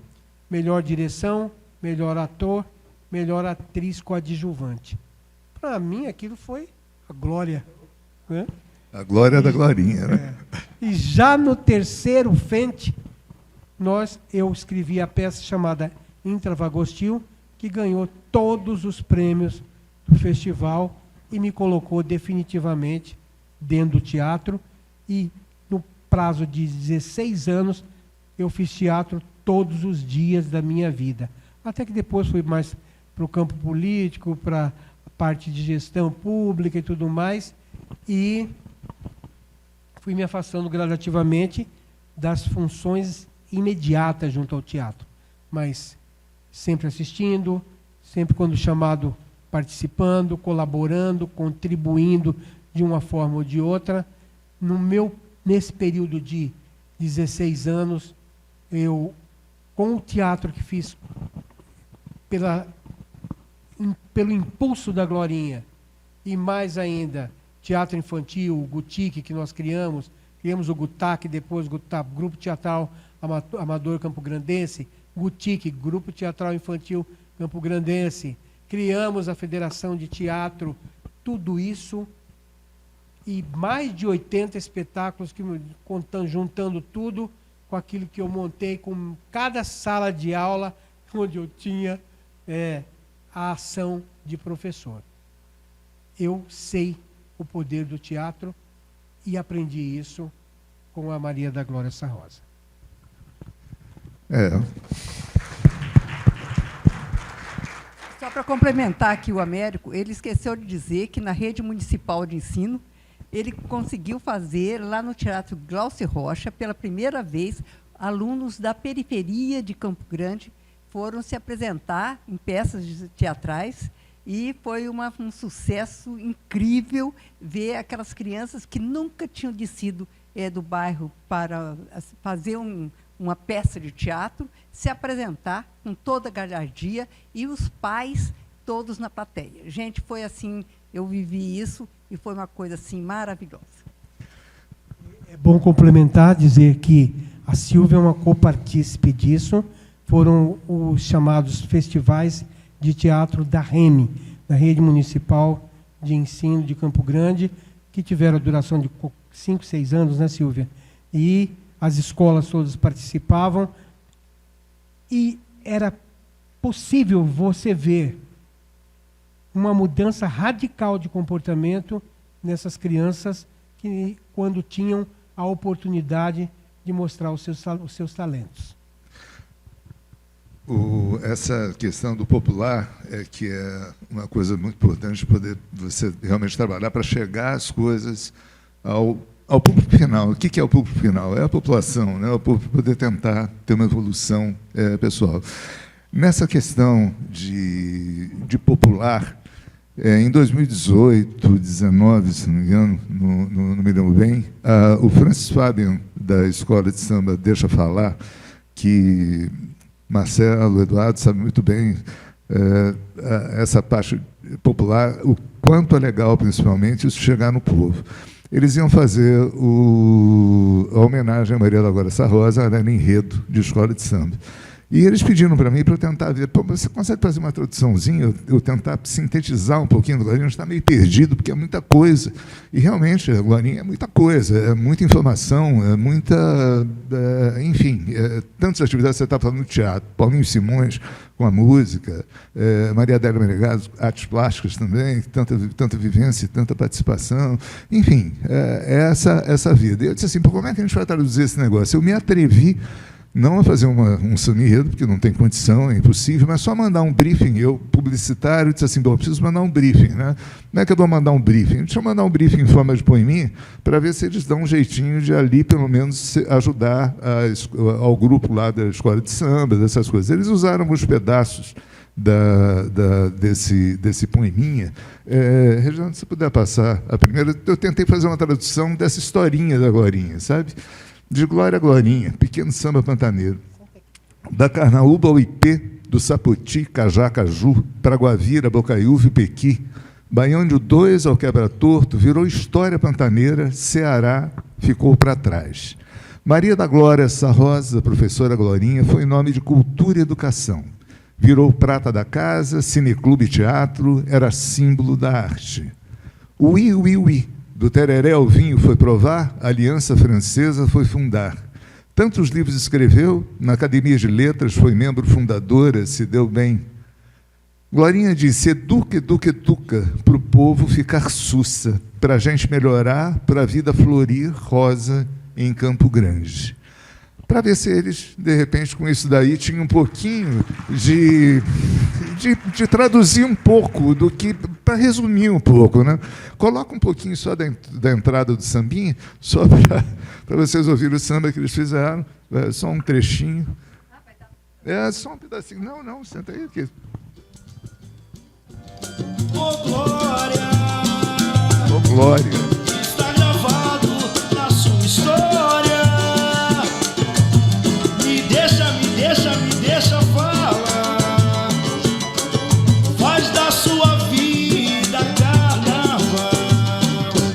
melhor direção, melhor ator, melhor atriz coadjuvante. Para mim, aquilo foi a glória, né? A glória da Glorinha, né? E já no 3º Fente, eu escrevi a peça chamada Intravagostil, que ganhou todos os prêmios do festival e me colocou definitivamente dentro do teatro. E no prazo de 16 anos, eu fiz teatro todos os dias da minha vida. Até que depois fui mais para o campo político, para a parte de gestão pública e tudo mais, e fui me afastando gradativamente das funções imediatas junto ao teatro. Mas sempre assistindo, sempre quando chamado participando, colaborando, contribuindo de uma forma ou de outra. Nesse período de 16 anos, com o teatro que fiz pelo impulso da Glorinha, e mais ainda, teatro infantil, o Gutique, que nós criamos o Gutac, depois o Gutap, Grupo Teatral Amador Campo Grandense, Gutique, Grupo Teatral Infantil Campo Grandense, criamos a Federação de Teatro, tudo isso, e mais de 80 espetáculos, juntando tudo com aquilo que eu montei, com cada sala de aula, onde eu tinha a ação de professor. Eu sei o poder do teatro e aprendi isso com a Maria da Glória Sarrosa. Só para complementar aqui o Américo, ele esqueceu de dizer que na rede municipal de ensino, ele conseguiu fazer, lá no Teatro Glaucio Rocha, pela primeira vez, alunos da periferia de Campo Grande foram se apresentar em peças teatrais, e foi um sucesso incrível ver aquelas crianças que nunca tinham descido do bairro para fazer uma peça de teatro, se apresentar com toda a galhardia, e os pais todos na plateia. Gente, foi assim, eu vivi isso, e foi uma coisa assim maravilhosa. É bom complementar, dizer que a Silvia é uma copartícipe disso, foram os chamados festivais de teatro da REME, da Rede Municipal de Ensino de Campo Grande, que tiveram a duração de 5, 6 anos, né, Silvia? E as escolas todas participavam, e era possível você ver uma mudança radical de comportamento nessas crianças que, quando tinham a oportunidade de mostrar os seus talentos. Essa questão do popular que é uma coisa muito importante, poder você realmente trabalhar para chegar as coisas ao público final. O que é o público final? É a população, né? O público poder tentar ter uma evolução pessoal. Nessa questão de popular, em 2018, 19, se não me engano, não me lembro bem, o Francis Fabian, da Escola de Samba Deixa Falar, que Marcelo, Eduardo sabe muito bem essa parte popular, o quanto é legal, principalmente, isso chegar no povo. Eles iam fazer a homenagem a Maria da Glória Sarrosa, ela era enredo de escola de samba. E eles pediram para mim para eu tentar ver, você consegue fazer uma traduçãozinha, eu tentar sintetizar um pouquinho do Glorinha, a gente está meio perdido, porque é muita coisa. E realmente, a Glorinha é muita coisa, é muita informação, é muita... enfim, tantas atividades, você está falando do teatro, Paulinho Simões com a música, Maria Adélia Menegaso, artes plásticas também, tanta vivência, tanta participação, enfim, é essa vida. E eu disse assim, como é que a gente vai traduzir esse negócio? Eu me atrevi não a fazer um samba-enredo, porque não tem condição, é impossível, mas só mandar um briefing. Eu, publicitário, disse assim, bom, preciso mandar um briefing, né? Como é que eu vou mandar um briefing? Deixa eu mandar um briefing em forma de poeminha, para ver se eles dão um jeitinho de ali, pelo menos, ajudar ao grupo lá da escola de samba, dessas coisas. Eles usaram os pedaços desse poeminha. Reginaldo, se você puder passar a primeira, eu tentei fazer uma tradução dessa historinha da Glorinha, sabe? De Glória a Glorinha, pequeno samba pantaneiro. Da Carnaúba ao Ipê, do Sapoti, Cajá, Caju, para Guavira, Bocaiúva e Pequi, Baião de 2 ao Quebra-Torto, virou história pantaneira, Ceará ficou para trás. Maria da Glória Sarrosa, professora Glorinha, foi nome de cultura e educação. Virou prata da casa, cineclube e teatro, era símbolo da arte. Ui, ui, ui. Do tereré ao vinho foi provar, a Aliança Francesa foi fundar. Tantos livros escreveu, na Academia de Letras foi membro fundadora, se deu bem. Glorinha disse, educa, educa, educa, para o povo ficar sussa, para a gente melhorar, para a vida florir rosa em Campo Grande. Para ver se eles, de repente, com isso daí, tinham um pouquinho de traduzir um pouco do que, para resumir um pouco, né? Coloca um pouquinho só da entrada do sambinha, só para vocês ouvirem o samba que eles fizeram, só um trechinho. Só um pedacinho. Não, senta aí. Aqui. Ô Glória! Ô Glória! Está gravado na sua história. Me deixa falar. Faz da sua vida carnaval.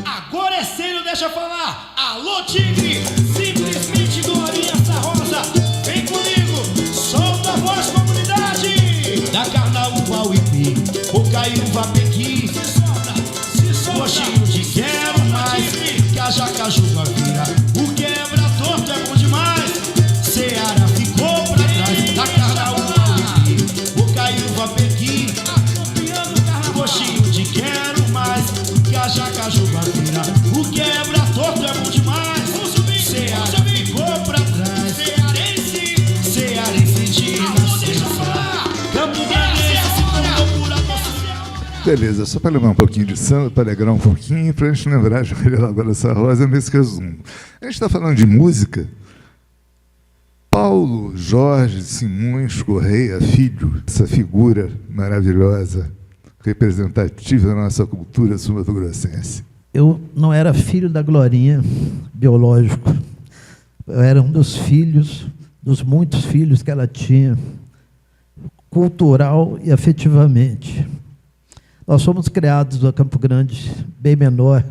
Agora é sério, deixa falar. Alô, Tigre, simplesmente Glorinha Sarrosa. Vem comigo, solta a voz, comunidade. Da Carnaúba ao Ipê, Bocaiúva, Pequi. Se solta, gostinho de quero mais. Cajá, Caju, Guavira. O quebra-torto é bom demais. Ceará ficou pra trás. Da Carnaúba ao Ipê, Bocaiúva, Pequi. Gostinho de quero mais. Cajá, Caju, Guavira. O quebra-torto é bom demais. Ceará ficou pra trás. Cearense de nascença. Campo Grande se tornou pura doce. Beleza, só para lembrar um pouquinho de samba, para alegrar um pouquinho, para a gente lembrar de Maria da Glória Sarrosa nesse resumo. A gente está falando de música. Paulo Jorge Simões Correia Filho, essa figura maravilhosa, representativa da nossa cultura sul-mato-grossense. Eu não era filho da Glorinha, biológico. Eu era um dos filhos, dos muitos filhos que ela tinha, cultural e afetivamente. Nós fomos criados no Campo Grande, bem menor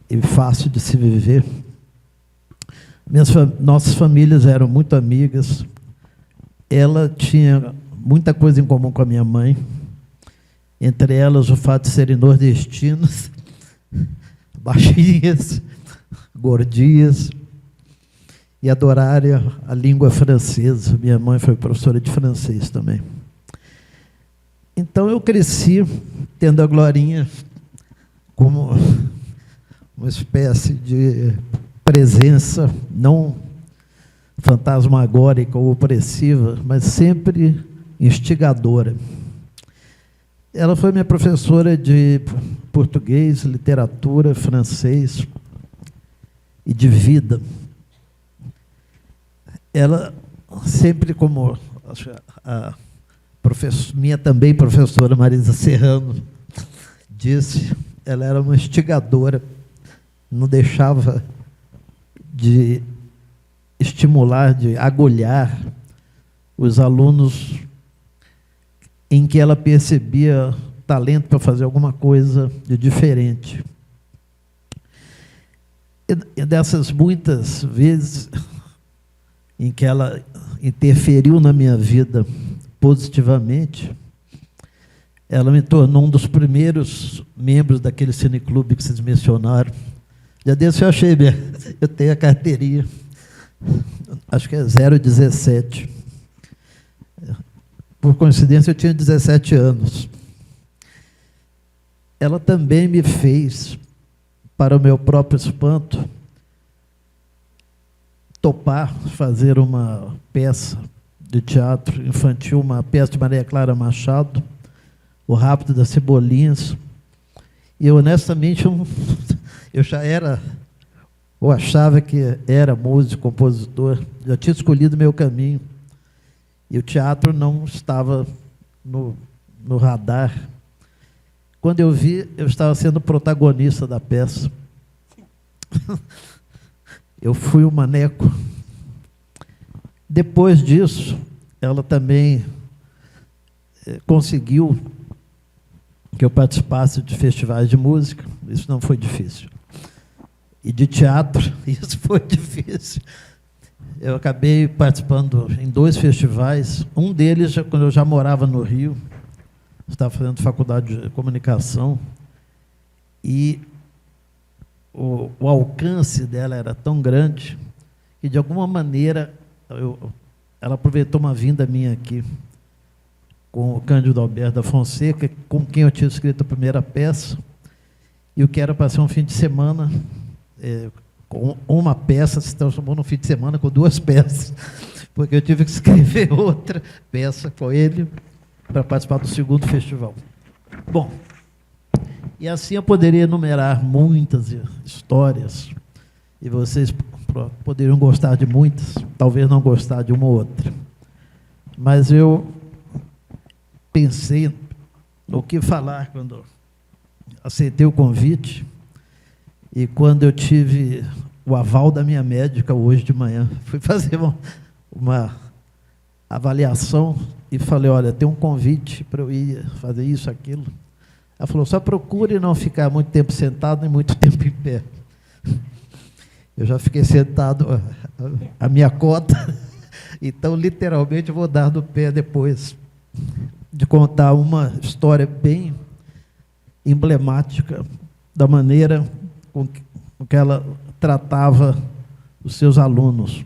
e fácil de se viver. Nossas famílias eram muito amigas. Ela tinha muita coisa em comum com a minha mãe, entre elas o fato de serem nordestinas, baixinhas, gordinhas, e adorarem a língua francesa. Minha mãe foi professora de francês também. Então eu cresci tendo a Glorinha como uma espécie de presença, não fantasmagórica ou opressiva, mas sempre instigadora. Ela foi minha professora de português, literatura, francês e de vida. Ela sempre, como a minha também professora Marisa Serrano disse, ela era uma instigadora, não deixava de estimular, de agulhar os alunos em que ela percebia talento para fazer alguma coisa de diferente. E dessas muitas vezes em que ela interferiu na minha vida positivamente, ela me tornou um dos primeiros membros daquele cineclube que vocês mencionaram. Já desse eu achei, eu tenho a carteirinha, acho que é 017. Por coincidência, eu tinha 17 anos. Ela também me fez, para o meu próprio espanto, topar fazer uma peça de teatro infantil, uma peça de Maria Clara Machado, O Rapto das Cebolinhas. E eu, honestamente, eu já era, ou achava que era músico, compositor, já tinha escolhido meu caminho. E o teatro não estava no radar. Quando eu vi, eu estava sendo protagonista da peça. Eu fui o maneco. Depois disso, ela também conseguiu que eu participasse de festivais de música. Isso não foi difícil. E de teatro, isso foi difícil. Eu acabei participando em 2 festivais. Um deles, quando eu já morava no Rio, estava fazendo faculdade de comunicação, e o alcance dela era tão grande que, de alguma maneira, ela aproveitou uma vinda minha aqui com o Cândido Alberto da Fonseca, com quem eu tinha escrito a primeira peça, e o que era para ser um fim de semana, com uma peça se transformou num fim de semana com 2 peças, porque eu tive que escrever outra peça com ele para participar do 2º festival. Bom, e assim eu poderia enumerar muitas histórias, e vocês poderiam gostar de muitas, talvez não gostar de uma ou outra. Mas eu pensei no que falar quando aceitei o convite, e quando eu tive o aval da minha médica hoje de manhã, fui fazer uma avaliação e falei, olha, tem um convite para eu ir fazer isso, aquilo. Ela falou, só procure não ficar muito tempo sentado nem muito tempo em pé. Eu já fiquei sentado a minha cota, então, literalmente, eu vou dar do pé depois de contar uma história bem emblemática da maneira com que ela tratava os seus alunos,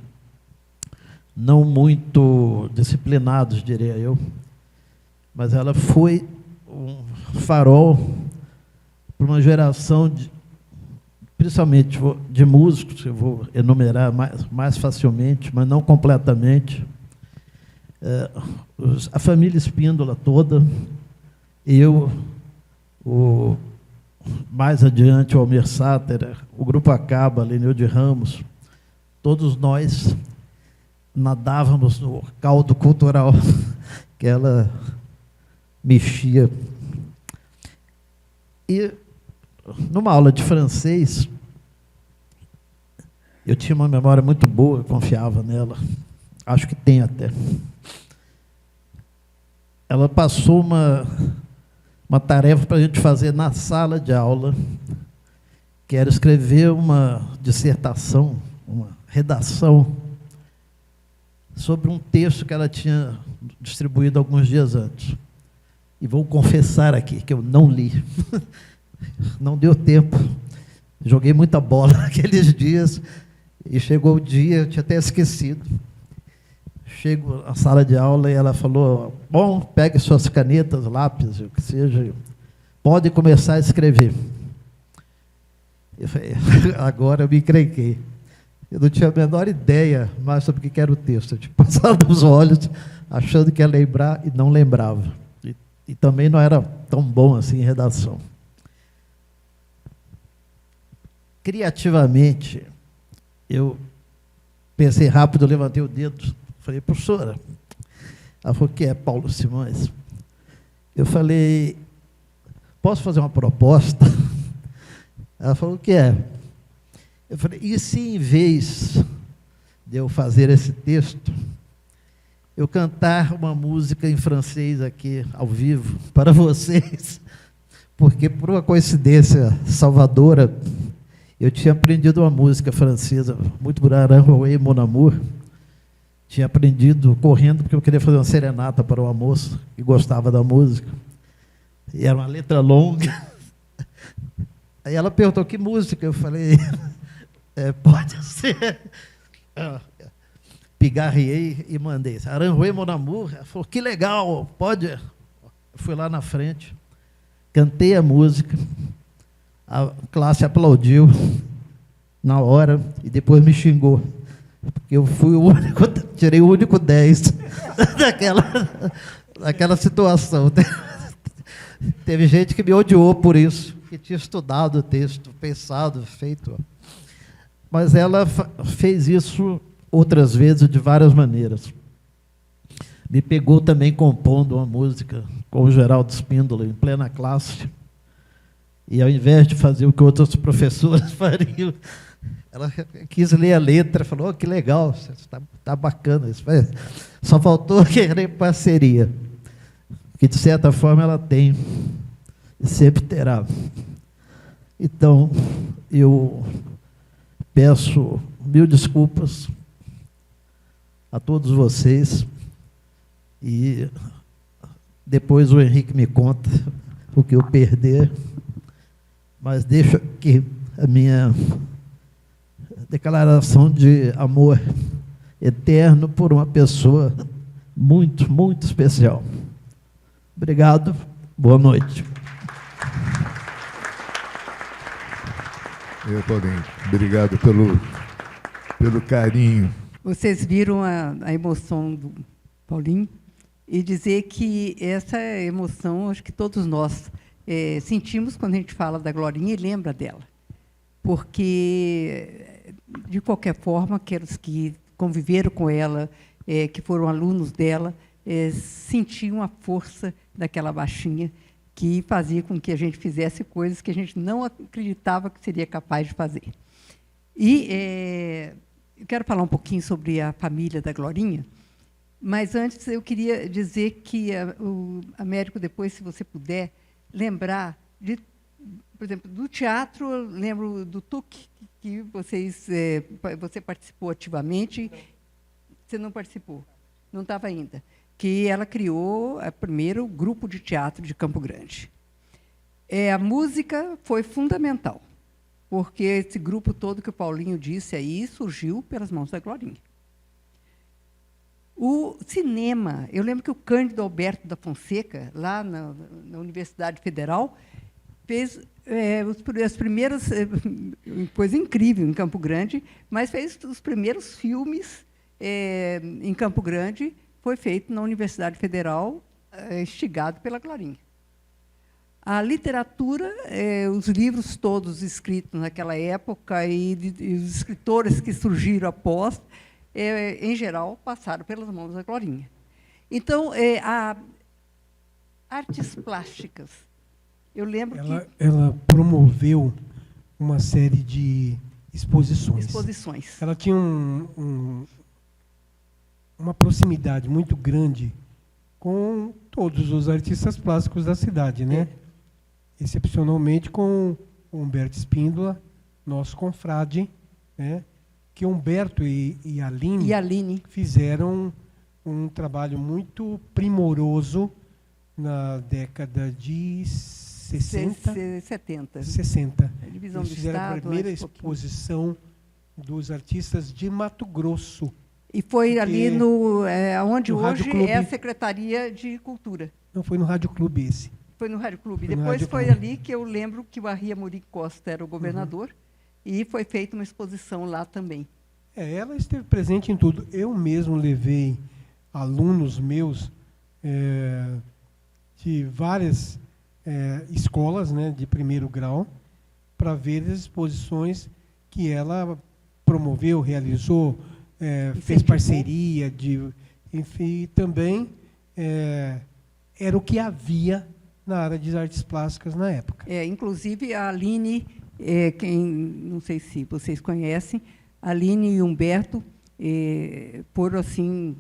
não muito disciplinados, diria eu, mas ela foi um farol para uma geração, principalmente de músicos, eu vou enumerar mais facilmente, mas não completamente. A família Espíndola toda, eu, mais adiante o Almir Sater, o Grupo Acaba, Lenil de Ramos, todos nós nadávamos no caldo cultural que ela mexia. E, numa aula de francês, eu tinha uma memória muito boa, eu confiava nela, acho que tem até. Ela passou uma tarefa para a gente fazer na sala de aula, que era escrever uma dissertação, uma redação sobre um texto que ela tinha distribuído alguns dias antes. E vou confessar aqui que eu não li. Não deu tempo. Joguei muita bola naqueles dias e chegou o dia, eu tinha até esquecido. Chego na sala de aula e ela falou: bom, pegue suas canetas, lápis, o que seja, pode começar a escrever. Eu falei, agora eu me encrenquei. Eu não tinha a menor ideia mais sobre o que era o texto. Eu tinha passado os olhos, achando que ia lembrar e não lembrava. E também não era tão bom assim em redação. Criativamente, eu pensei rápido, levantei o dedo, falei, professora. Ela falou, o que é, Paulo Simões? Eu falei, posso fazer uma proposta? Ela falou, o que é? Eu falei, e se em vez de eu fazer esse texto, eu cantar uma música em francês aqui, ao vivo, para vocês? Porque, por uma coincidência salvadora, eu tinha aprendido uma música francesa, muito por Aranjuez, Mon Amour. Tinha aprendido correndo, porque eu queria fazer uma serenata para uma moça que gostava da música. E era uma letra longa. Aí ela perguntou, que música? Eu falei, pode ser pigarriei e mandei. Aranjuez, Mon Amour. Ela falou, que legal, pode. Eu fui lá na frente, cantei a música, a classe aplaudiu na hora e depois me xingou. Porque eu fui o único, tirei o único 10 daquela situação. Teve gente que me odiou por isso, que tinha estudado o texto, pensado, feito. Mas ela fez isso outras vezes de várias maneiras. Me pegou também compondo uma música com o Geraldo Espíndola, em plena classe. E, ao invés de fazer o que outros professores fariam, ela quis ler a letra, falou, que legal, está bacana isso. Só faltou querer parceria, que, de certa forma, ela tem e sempre terá. Então, eu peço mil desculpas a todos vocês e depois o Henrique me conta o que eu perder, mas deixo aqui a minha declaração de amor eterno por uma pessoa muito, muito especial. Obrigado, boa noite. Paulinho, obrigado pelo carinho. Vocês viram a emoção do Paulinho? E dizer que essa emoção, acho que todos nós sentimos quando a gente fala da Glorinha e lembra dela. Porque, de qualquer forma, aqueles que conviveram com ela, que foram alunos dela, sentiam a força daquela baixinha que fazia com que a gente fizesse coisas que a gente não acreditava que seria capaz de fazer. E eu quero falar um pouquinho sobre a família da Glorinha, mas antes eu queria dizer que o Américo, depois, se você puder, lembrar, por exemplo, do teatro, eu lembro do TUC, que você participou ativamente. Não. Você não participou? Não estava ainda. Que ela criou primeiro o grupo de teatro de Campo Grande. A música foi fundamental, porque esse grupo todo que o Paulinho disse aí surgiu pelas mãos da Glorinha. O cinema, eu lembro que o Cândido Alberto da Fonseca, lá na Universidade Federal, fez as primeiras, coisa incrível em Campo Grande, mas fez os primeiros filmes em Campo Grande, foi feito na Universidade Federal, instigado pela Glorinha. A literatura, os livros todos escritos naquela época e os escritores que surgiram após, em geral, passaram pelas mãos da Glorinha. Então, artes plásticas. Eu lembro ela promoveu uma série de exposições. Ela tinha uma proximidade muito grande com todos os artistas plásticos da cidade, né? Excepcionalmente com o Humberto Espíndola, nosso confrade, né? que Humberto e a Aline fizeram um trabalho muito primoroso na década de 60. 70. 60. A divisão Eles do fizeram Estado, a primeira mais um pouquinho. exposição dos artistas de Mato Grosso. E foi Porque ali onde no Rádio hoje Clube- é a Secretaria de Cultura. Não, foi no Rádio Clube esse. Foi no Rádio Clube. Foi no Depois Rádio foi Clube. ali que eu lembro que o Arria Muri Costa era o governador e foi feita uma exposição lá também. Ela esteve presente em tudo. Eu mesmo levei alunos meus de várias escolas, né, de primeiro grau para ver as exposições que ela promoveu, realizou, fez parceria, enfim, também era o que havia na área de artes plásticas na época. Inclusive, a Aline, não sei se vocês conhecem, a Aline e Humberto foram assim,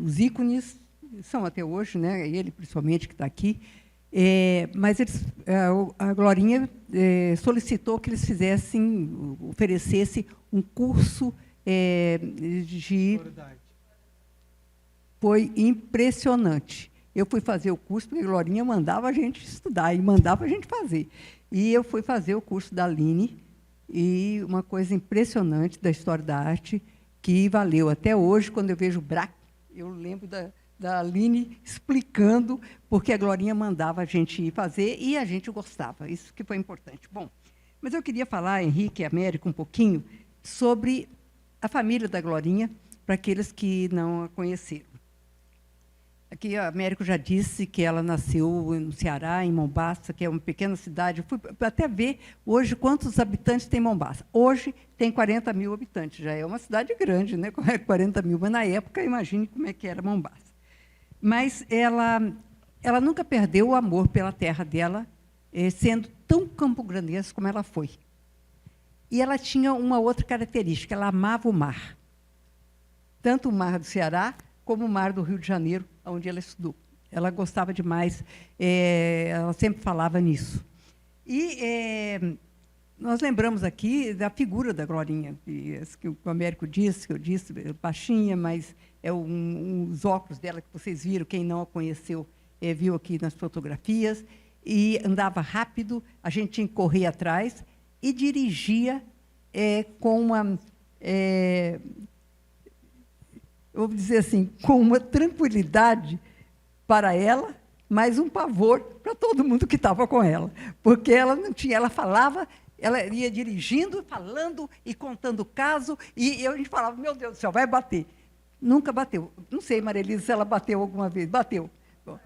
os ícones, são até hoje, né? Ele principalmente que está aqui, mas a Glorinha solicitou que eles oferecessem um curso de... Foi impressionante. Eu fui fazer o curso, porque a Glorinha mandava a gente estudar e mandava a gente fazer. E eu fui fazer o curso da Aline, e uma coisa impressionante da história da arte, que valeu até hoje, quando eu vejo o BRAC, eu lembro da Aline explicando porque a Glorinha mandava a gente ir fazer e a gente gostava. Isso que foi importante. Bom, mas eu queria falar, Henrique e Américo, um pouquinho sobre a família da Glorinha, para aqueles que não a conheceram. Aqui, a Américo já disse que ela nasceu no Ceará, em Mombaça, que é uma pequena cidade. Eu fui até ver hoje quantos habitantes tem Mombaça. Hoje tem 40 mil habitantes, já é uma cidade grande, né? 40 mil, mas na época, imagine como é que era Mombaça. Mas ela nunca perdeu o amor pela terra dela, sendo tão campograndense como ela foi. E ela tinha uma outra característica, ela amava o mar. Tanto o mar do Ceará, como o mar do Rio de Janeiro, onde ela estudou. Ela gostava demais, ela sempre falava nisso. E nós lembramos aqui da figura da Glorinha, que o Américo disse, que eu disse, baixinha, mas os óculos dela que vocês viram, quem não a conheceu, viu aqui nas fotografias, e andava rápido, a gente tinha que correr atrás, e dirigia com uma... eu vou dizer assim, com uma tranquilidade para ela, mas um pavor para todo mundo que estava com ela. Porque ela não tinha, ela falava, ela ia dirigindo, falando e contando o caso, e a gente falava, meu Deus do céu, vai bater. Nunca bateu. Não sei, Maria Elisa, se ela bateu alguma vez. Bateu. Bom.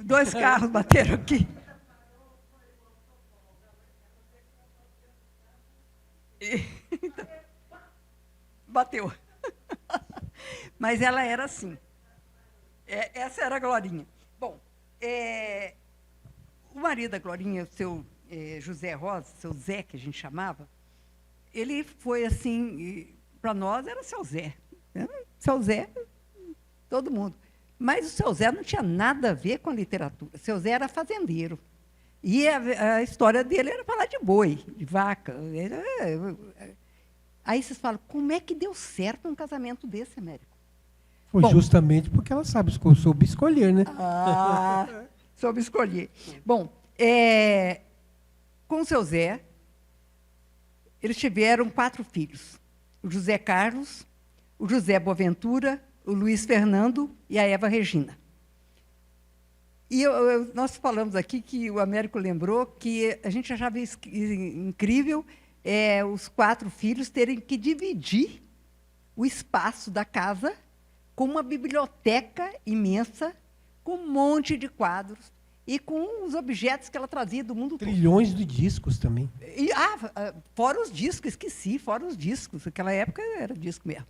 2 carros bateram aqui. Bateu. Mas ela era assim. Essa era a Glorinha. Bom, o marido da Glorinha, o seu José Rosa, seu Zé, que a gente chamava, ele foi assim, para nós era seu Zé. Seu Zé, todo mundo. Mas o seu Zé não tinha nada a ver com a literatura. O seu Zé era fazendeiro. E a história dele era falar de boi, de vaca. Aí vocês falam, como é que deu certo um casamento desse, Américo? Foi justamente porque ela soube escolher, né? Soube escolher. Bom, com o seu Zé, eles tiveram 4 filhos. O José Carlos, o José Boaventura, o Luiz Fernando e a Eva Regina. E nós falamos aqui que o Américo lembrou que a gente achava incrível os 4 filhos terem que dividir o espaço da casa com uma biblioteca imensa, com um monte de quadros e com os objetos que ela trazia do mundo todo. Trilhões de discos também. E, fora os discos, esqueci, fora os discos. Naquela época era disco mesmo.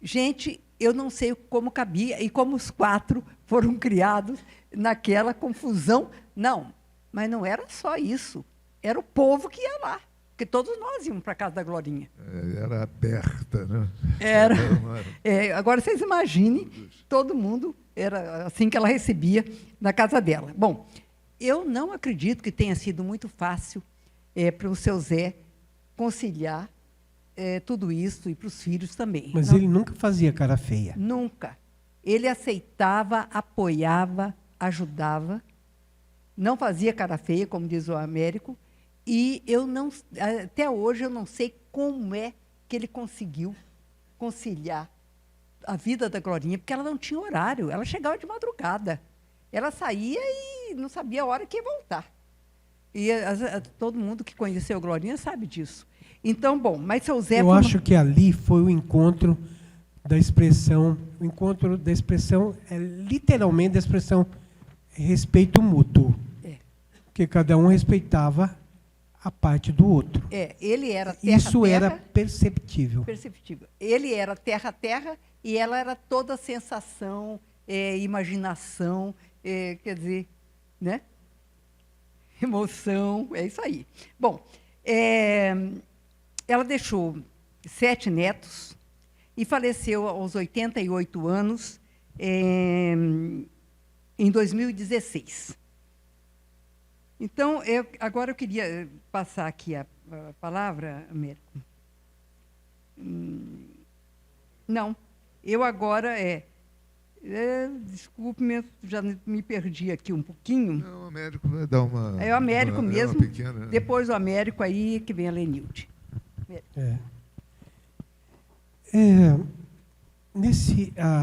Gente, eu não sei como cabia e como os 4 foram criados naquela confusão. Não, mas não era só isso. Era o povo que ia lá. Porque todos nós íamos para a casa da Glorinha. Era aberta, né? Era. Agora, vocês imaginem, todo mundo, era assim que ela recebia na casa dela. Bom, eu não acredito que tenha sido muito fácil para o seu Zé conciliar tudo isso e para os filhos também. Mas ele nunca fazia cara feia. Nunca. Ele aceitava, apoiava, ajudava, não fazia cara feia, como diz o Américo, e até hoje eu não sei como é que ele conseguiu conciliar a vida da Glorinha, porque ela não tinha horário, ela chegava de madrugada. Ela saía e não sabia a hora que ia voltar. E todo mundo que conheceu a Glorinha sabe disso. Então, bom, mas seu Zé... Eu acho que ali foi o encontro da expressão, literalmente da expressão respeito mútuo. Porque cada um respeitava a parte do outro. Ele era terra-terra. Isso era perceptível. Perceptível. Ele era terra-terra e ela era toda sensação, imaginação, quer dizer, né? Emoção, é isso aí. Bom, ela deixou 7 netos e faleceu aos 88 anos, em 2016. Então, agora eu queria passar aqui a palavra, Américo. Não, eu agora desculpe-me, já me perdi aqui um pouquinho. Não, o Américo vai dar uma... É o Américo mesmo, uma pequena... depois o Américo aí que vem a Lenilde.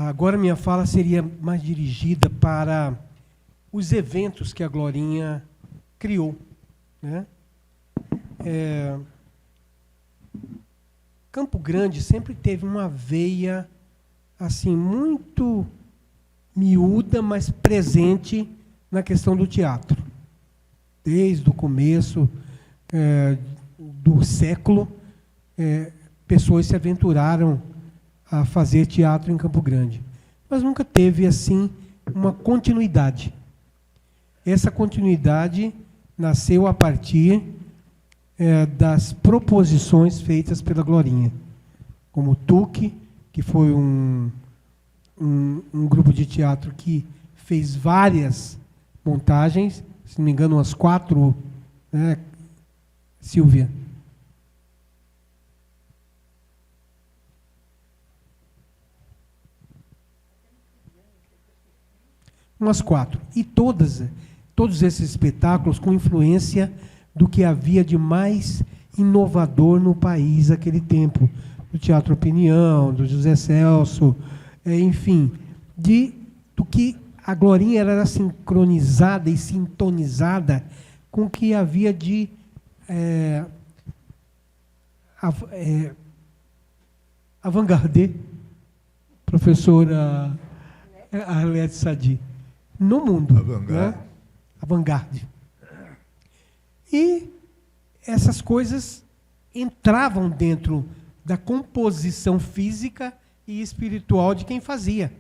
Agora minha fala seria mais dirigida para os eventos que a Glorinha criou, né? Campo Grande sempre teve uma veia assim muito miúda, mas presente na questão do teatro. Desde o começo do século, pessoas se aventuraram a fazer teatro em Campo Grande, mas nunca teve assim uma continuidade. Essa continuidade nasceu a partir das proposições feitas pela Glorinha, como o TUC, que foi um grupo de teatro que fez várias montagens, se não me engano, umas 4, né, Silvia? Umas 4. E todos esses espetáculos com influência do que havia de mais inovador no país naquele tempo. Do Teatro Opinião, do José Celso, enfim, do que a Glorinha era sincronizada e sintonizada com o que havia de avant-garde, professora Arlete Sadi, no mundo. Avant-garde. Né? Avant-garde. E essas coisas entravam dentro da composição física e espiritual de quem fazia,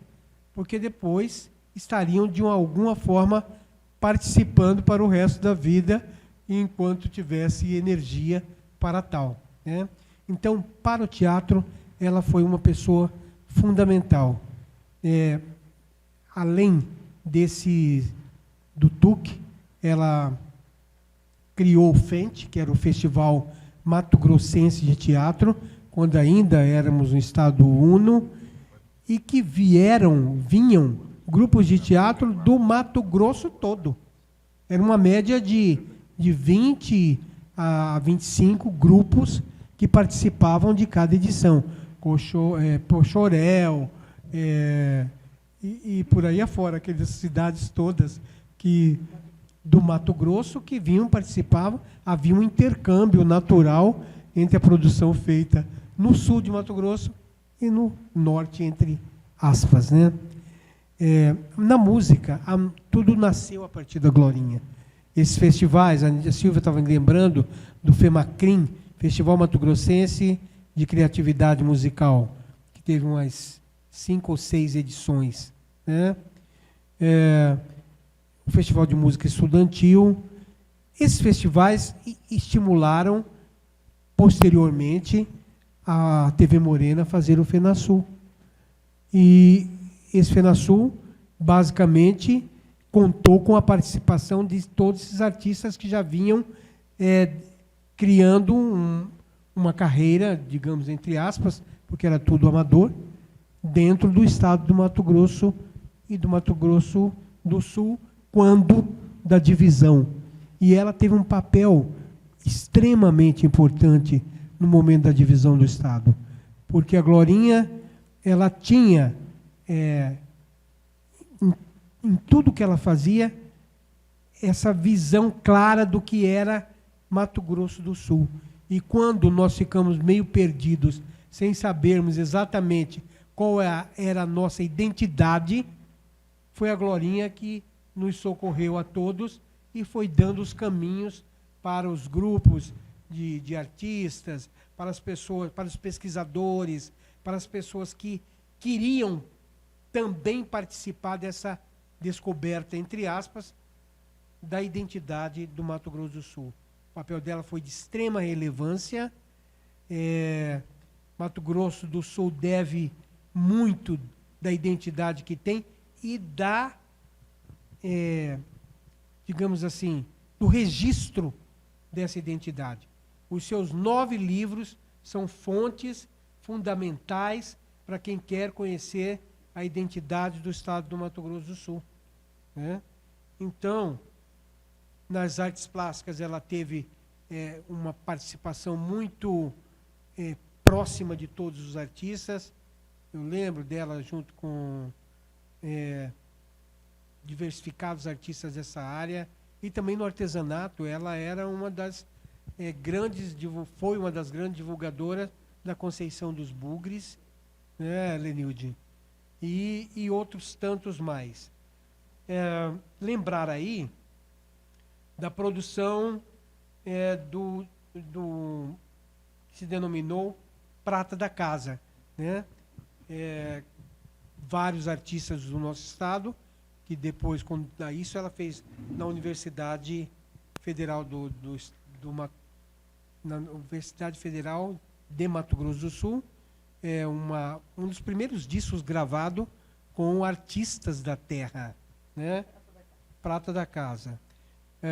porque depois estariam, de alguma forma, participando para o resto da vida, enquanto tivesse energia para tal, né? Então, para o teatro, ela foi uma pessoa fundamental. Além do TUC, ela criou o FENT, que era o Festival Mato Grossense de Teatro, quando ainda éramos um estado uno, e que vinham grupos de teatro do Mato Grosso todo. Era uma média de 20 a 25 grupos que participavam de cada edição. Pochorel, e por aí afora, aquelas cidades todas do Mato Grosso que vinham, participavam. Havia um intercâmbio natural entre a produção feita no sul de Mato Grosso e no norte, entre aspas, né? Na música, tudo nasceu a partir da Glorinha. Esses festivais, a Silvia estava lembrando do FEMACRIM, Festival Mato Grossense de Criatividade Musical, que teve umas 5 ou 6 edições, né? O Festival de Música Estudantil. Esses festivais estimularam, posteriormente, a TV Morena a fazer o FENASUL. E esse FENASUL, basicamente, contou com a participação de todos esses artistas que já vinham criando uma carreira, digamos, entre aspas, porque era tudo amador, dentro do estado do Mato Grosso e do Mato Grosso do Sul, quando da divisão. E ela teve um papel extremamente importante no momento da divisão do estado, porque a Glorinha, ela tinha, em tudo que ela fazia, essa visão clara do que era Mato Grosso do Sul. E quando nós ficamos meio perdidos, sem sabermos exatamente qual era a nossa identidade, foi a Glorinha que nos socorreu a todos e foi dando os caminhos para os grupos de artistas, para as pessoas, para os pesquisadores, para as pessoas que queriam também participar dessa descoberta, entre aspas, da identidade do Mato Grosso do Sul. O papel dela foi de extrema relevância. Mato Grosso do Sul deve muito da identidade que tem e digamos assim, do registro dessa identidade. Os seus 9 livros são fontes fundamentais para quem quer conhecer a identidade do estado do Mato Grosso do Sul, né? Então, nas artes plásticas, ela teve uma participação muito próxima de todos os artistas. Eu lembro dela junto com diversificados artistas dessa área. E também no artesanato, ela era uma das foi uma das grandes divulgadoras da Conceição dos Bugres, né, Lenilde? E outros tantos mais. Lembrar aí da produção do que se denominou Prata da Casa, né? Vários artistas do nosso estado, que depois, quando isso ela fez na Universidade Federal na Universidade Federal de Mato Grosso do Sul, um dos primeiros discos gravados com artistas da terra, né? Prata da Casa.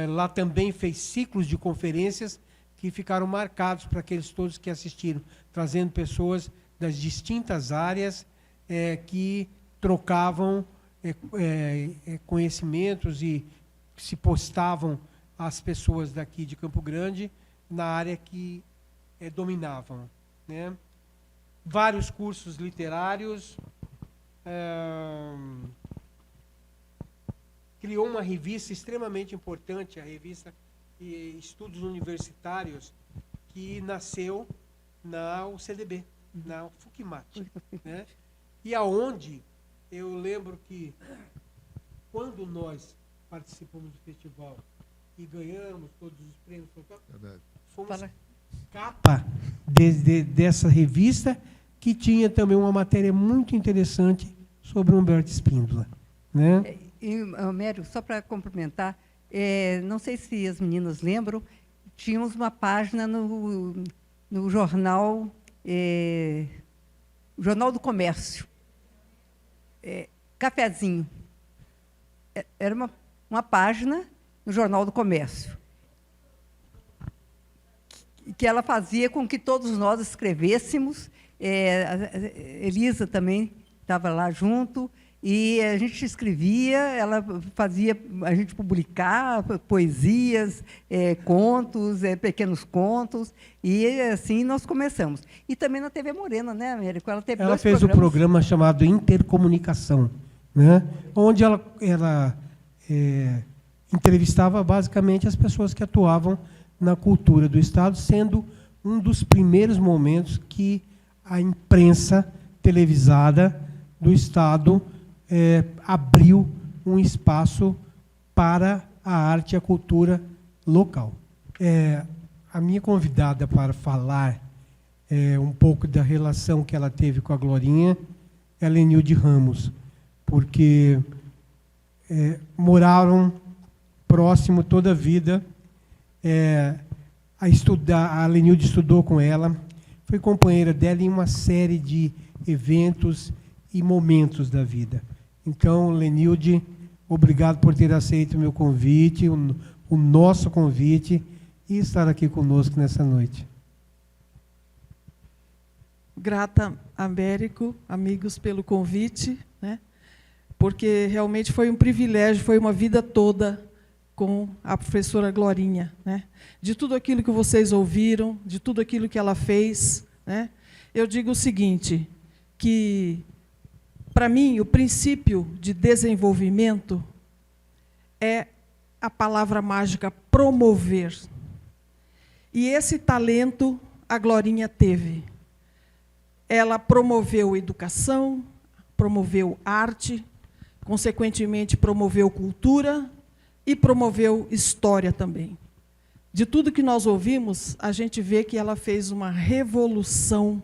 Lá também fez ciclos de conferências que ficaram marcados para aqueles todos que assistiram, trazendo pessoas das distintas áreas que trocavam conhecimentos e se postavam as pessoas daqui de Campo Grande na área que dominavam, né? Vários cursos literários, criou uma revista extremamente importante, a revista Estudos Universitários, que nasceu na UCDB, na FUCMAT, né? E aonde eu lembro que quando nós participamos do festival e ganhamos todos os prêmios, fomos capa dessa revista, que tinha também uma matéria muito interessante sobre Humberto Espíndola, né? Mério, só para complementar, não sei se as meninas lembram, tínhamos uma página no jornal, Jornal do Comércio, Cafezinho. Era uma página no Jornal do Comércio, que ela fazia com que todos nós escrevêssemos. A Elisa também estava lá junto, e a gente escrevia, ela fazia a gente publicar poesias, contos, pequenos contos, e assim nós começamos. E também na TV Morena, né, Américo? Ela fez um programa chamado Intercomunicação, né? Onde ela entrevistava basicamente as pessoas que atuavam na cultura do Estado, sendo um dos primeiros momentos que a imprensa televisada do Estado abriu um espaço para a arte e a cultura local. A minha convidada para falar um pouco da relação que ela teve com a Glorinha é a Lenilde Ramos, porque moraram próximo toda a vida. A Lenilde estudou com ela, foi companheira dela em uma série de eventos e momentos da vida. Então, Lenilde, obrigado por ter aceito o meu convite, o nosso convite, e estar aqui conosco nessa noite. grata, Américo, amigos, pelo convite, né? Porque realmente foi um privilégio, foi uma vida toda com a professora Glorinha, né? De tudo aquilo que vocês ouviram, de tudo aquilo que ela fez, né? Eu digo o seguinte, que, para mim, o princípio de desenvolvimento é a palavra mágica promover. E esse talento a Glorinha teve. Ela promoveu educação, promoveu arte, consequentemente promoveu cultura e promoveu história também. De tudo que nós ouvimos, a gente vê que ela fez uma revolução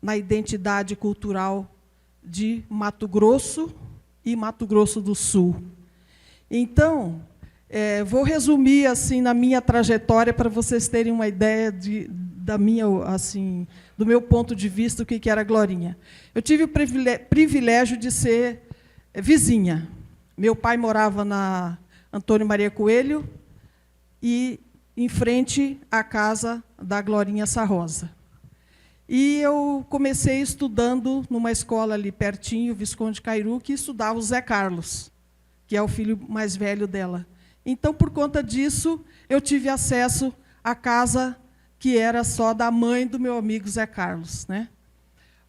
na identidade cultural de Mato Grosso e Mato Grosso do Sul. Então, vou resumir assim na minha trajetória para vocês terem uma ideia do meu ponto de vista o que era a Glorinha. Eu tive o privilégio de ser vizinha. Meu pai morava na Antônio Maria Coelho e em frente à casa da Glorinha Sarrosa. E eu comecei estudando numa escola ali pertinho, Visconde Cairu, que estudava o Zé Carlos, que é o filho mais velho dela. Então, por conta disso, eu tive acesso à casa que era só da mãe do meu amigo Zé Carlos, né?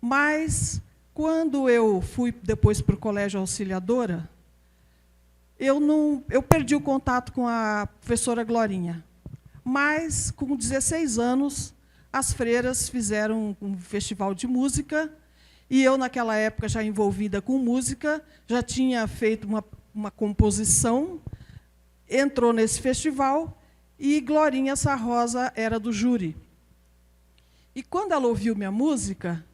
Mas, quando eu fui depois para o Colégio Auxiliadora, eu perdi o contato com a professora Glorinha. Mas, com 16 anos, as freiras fizeram um festival de música, e eu, naquela época, já envolvida com música, já tinha feito uma composição, entrou nesse festival, e Glorinha Sarrosa era do júri. E, quando ela ouviu minha música,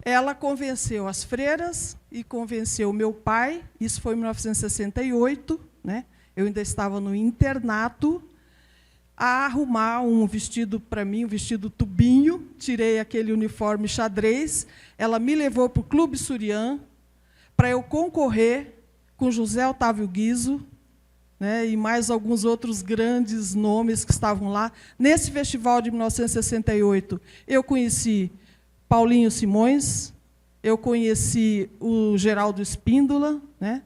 ela convenceu as freiras e convenceu meu pai, isso foi em 1968, né? Eu ainda estava no internato, a arrumar um vestido para mim, um vestido tubinho, tirei aquele uniforme xadrez, ela me levou para o Clube Surian para eu concorrer com José Otávio Guizzo, né, e mais alguns outros grandes nomes que estavam lá. Nesse festival de 1968, eu conheci Paulinho Simões, eu conheci o Geraldo Espíndola, né,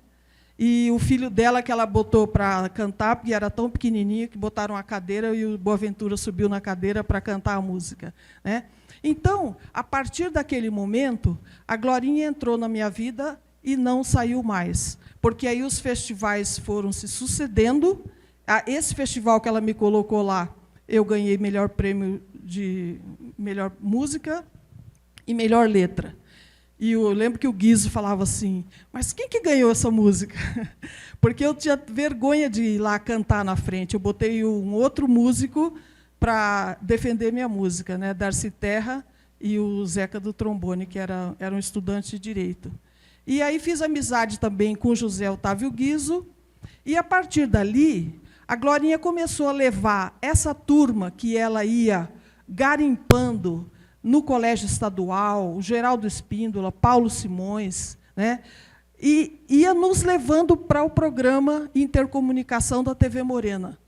e o filho dela, que ela botou para cantar, porque era tão pequenininho que botaram a cadeira e o Boaventura subiu na cadeira para cantar a música, né? Então, a partir daquele momento, a Glorinha entrou na minha vida e não saiu mais, porque aí os festivais foram se sucedendo. Esse festival que ela me colocou lá, eu ganhei melhor prêmio de melhor música e melhor letra. E eu lembro que o Guizzo falava assim, mas quem que ganhou essa música? Porque eu tinha vergonha de ir lá cantar na frente. Eu botei um outro músico para defender minha música, né? Darcy Terra e o Zeca do trombone, que era um estudante de direito. E aí fiz amizade também com o José Otávio Guizzo, e, a partir dali, a Glorinha começou a levar essa turma que ela ia garimpando no Colégio Estadual, o Geraldo Espíndola, Paulo Simões, né, e ia nos levando para o programa Intercomunicação da TV Morena,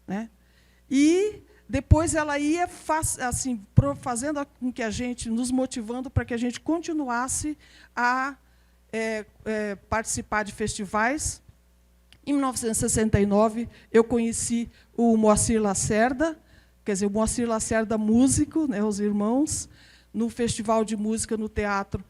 né. E depois ela ia assim, fazendo com que a gente, nos motivando para que a gente continuasse a participar de festivais. Em 1969, eu conheci o Moacir Lacerda, quer dizer, o Moacir Lacerda músico, né, os irmãos, no Festival de Música no Teatro.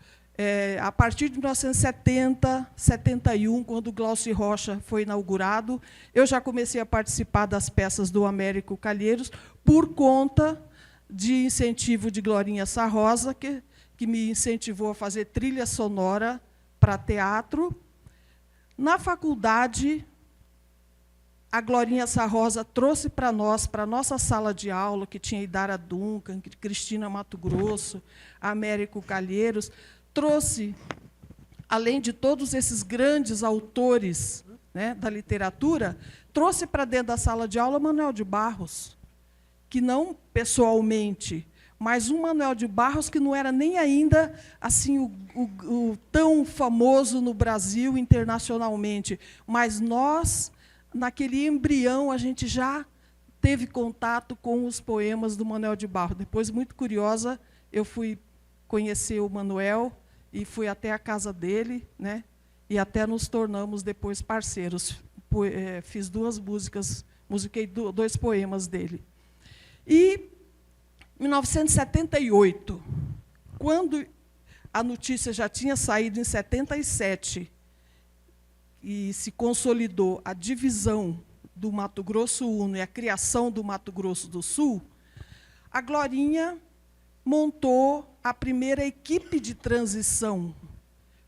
A partir de 1970, 71, quando o Glaucio Rocha foi inaugurado, eu já comecei a participar das peças do Américo Calheiros, por conta de incentivo de Glorinha Sarrosa, que me incentivou a fazer trilha sonora para teatro. Na faculdade, a Glorinha Sarrosa trouxe para nós, para a nossa sala de aula, que tinha Idara Duncan, Cristina Mato Grosso, Américo Calheiros, trouxe, além de todos esses grandes autores, né, da literatura, trouxe para dentro da sala de aula Manuel de Barros, que não pessoalmente, mas um Manuel de Barros que não era nem ainda assim o tão famoso no Brasil internacionalmente, mas nós, naquele embrião, a gente já teve contato com os poemas do Manuel de Barros. Depois, muito curiosa, eu fui conhecer o Manuel e fui até a casa dele, né? E até nos tornamos depois parceiros. Fiz 2 músicas, musiquei 2 poemas dele. E, em 1978, quando a notícia já tinha saído em 77 e se consolidou a divisão do Mato Grosso Uno e a criação do Mato Grosso do Sul, a Glorinha montou a primeira equipe de transição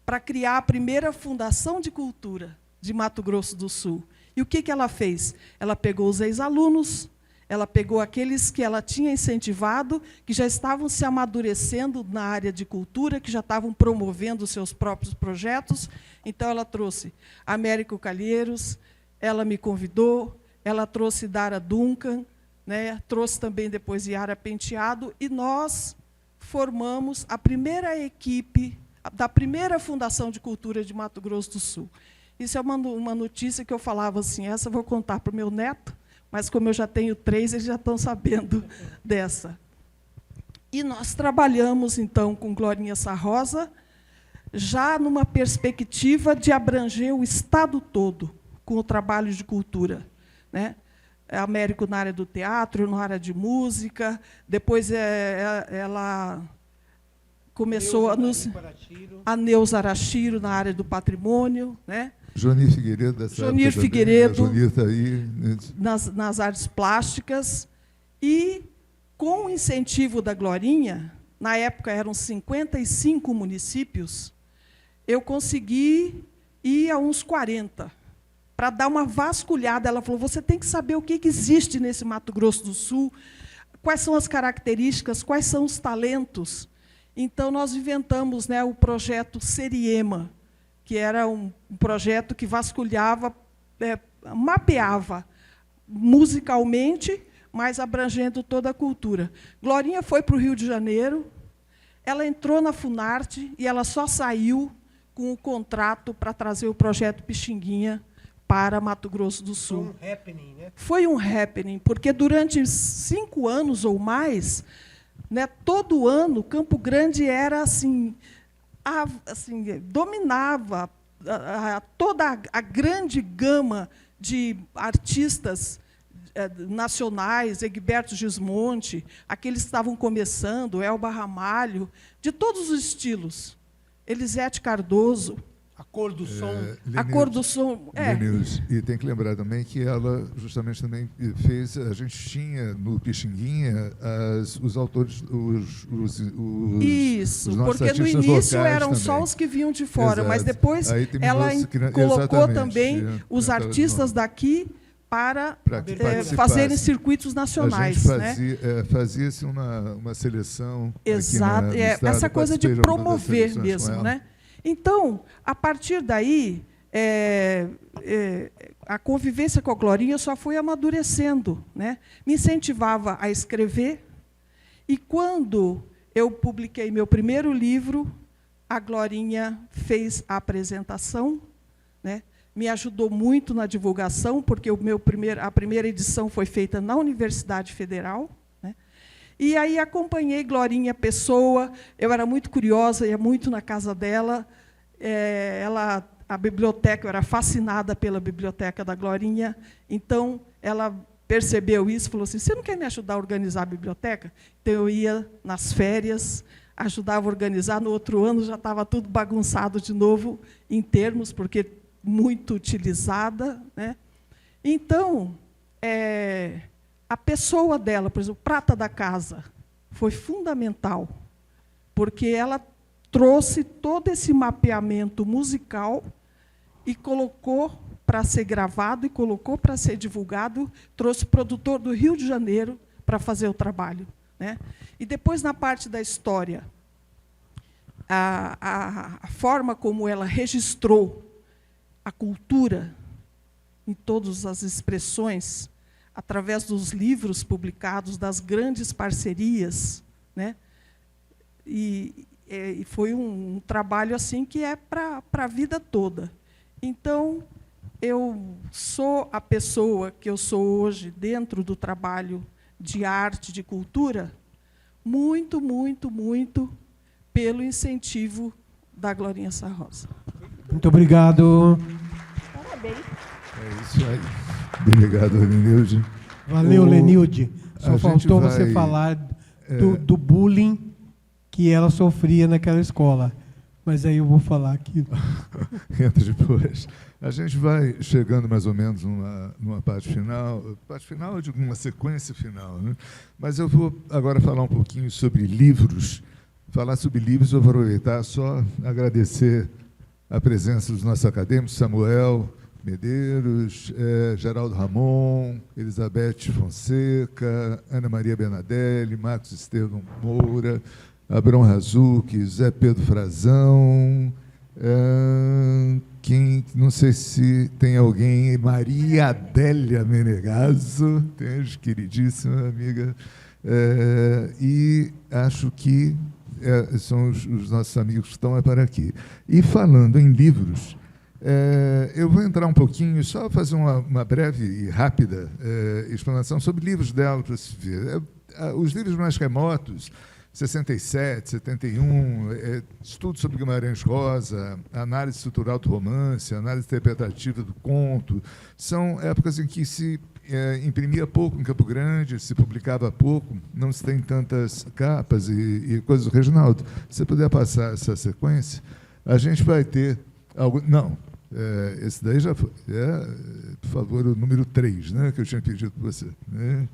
para criar a primeira Fundação de Cultura de Mato Grosso do Sul. E o que ela fez? Ela pegou os ex-alunos, ela pegou aqueles que ela tinha incentivado, que já estavam se amadurecendo na área de cultura, que já estavam promovendo seus próprios projetos. Então, ela trouxe Américo Calheiros, ela me convidou, ela trouxe Dara Duncan, né, trouxe também depois Yara Penteado, e nós formamos a primeira equipe da primeira Fundação de Cultura de Mato Grosso do Sul. Isso é uma notícia que eu falava assim, essa eu vou contar para o meu neto, mas como eu já tenho 3, eles já estão sabendo dessa. E nós trabalhamos, então, com Glorinha Sarrosa, já numa perspectiva de abranger o Estado todo, com o trabalho de cultura, né? Américo na área do teatro, na área de música, depois ela começou a Neuza Arashiro na área do patrimônio, né? Johnny Figueiredo, Johnny Figueiredo tá aí, nas artes plásticas. E, com o incentivo da Glorinha, na época eram 55 municípios, eu consegui ir a uns 40, para dar uma vasculhada. Ela falou, você tem que saber o que existe nesse Mato Grosso do Sul, quais são as características, quais são os talentos. Então, nós inventamos, né, o projeto Seriema, que era um projeto que vasculhava, mapeava musicalmente, mas abrangendo toda a cultura. Glorinha foi para o Rio de Janeiro, ela entrou na Funarte e ela só saiu com o contrato para trazer o projeto Pixinguinha para Mato Grosso do Sul. Foi um happening, né? Foi um happening, porque durante 5 anos ou mais, né, todo ano, Campo Grande era assim, dominava toda a grande gama de artistas nacionais, Egberto Gismonti, aqueles que estavam começando, Elba Ramalho, de todos os estilos. Elisete Cardoso. A cor do som. A cor do som. Lenilson. E tem que lembrar também que ela justamente também fez. A gente tinha no Pixinguinha os autores, isso, os nossos porque no início eram também. Só os que vinham de fora, Exato. mas depois ela colocou também os artistas daqui para fazerem circuitos nacionais. A gente fazia-se uma seleção. Exato, aqui no estado, essa coisa de promover mesmo, né? Então, a partir daí, a convivência com a Glorinha só foi amadurecendo, né? Me incentivava a escrever, e quando eu publiquei meu primeiro livro, a Glorinha fez a apresentação, né? Me ajudou muito na divulgação, porque a primeira edição foi feita na Universidade Federal, né? E aí acompanhei Glorinha Pessoa, eu era muito curiosa, ia muito na casa dela. A biblioteca, eu era fascinada pela biblioteca da Glorinha, então ela percebeu isso e falou assim, você não quer me ajudar a organizar a biblioteca? Então, eu ia nas férias, ajudava a organizar, no outro ano já estava tudo bagunçado de novo, em termos, porque muito utilizada, né? Então, a pessoa dela, por exemplo, prata da casa, foi fundamental, porque ela trouxe todo esse mapeamento musical e colocou para ser gravado e colocou para ser divulgado, trouxe o produtor do Rio de Janeiro para fazer o trabalho, né? E depois, na parte da história, a forma como ela registrou a cultura em todas as expressões, através dos livros publicados, das grandes parcerias, né? E foi um trabalho assim que é para a vida toda. Então, eu sou a pessoa que eu sou hoje, dentro do trabalho de arte, de cultura, muito, muito, muito pelo incentivo da Glorinha Sarrosa. Muito obrigado. É isso aí. Obrigado, Lenilde. Valeu, Lenilde. Só a faltou gente você vai- falar do bullying que ela sofria naquela escola. Mas aí eu vou falar aqui. Entra depois. A gente vai chegando mais ou menos numa parte final. Parte final, eu digo uma sequência final, né? Mas eu vou agora falar um pouquinho sobre livros. Falar sobre livros, eu vou aproveitar só agradecer a presença dos nossos acadêmicos, Samuel Medeiros, Geraldo Ramon, Elizabeth Fonseca, Ana Maria Benadelli, Marcos Estevão Moura, Abrão Razucchi, Zé Pedro Frazão, não sei se tem alguém, Maria Adélia Menegaso, queridíssima amiga, e acho que são os nossos amigos que estão para aqui. E falando em livros, eu vou entrar um pouquinho, só fazer uma breve e rápida explanação sobre livros dela, para se ver. Os livros mais remotos, 67, 71, estudo sobre Guimarães Rosa, análise estrutural do romance, análise interpretativa do conto, são épocas em que se imprimia pouco em Campo Grande, se publicava pouco, não se tem tantas capas e coisas. Reginaldo, se você puder passar essa sequência, a gente vai ter algo. Não, esse daí já foi. Por favor, o número 3, né, que eu tinha pedido para você. Né?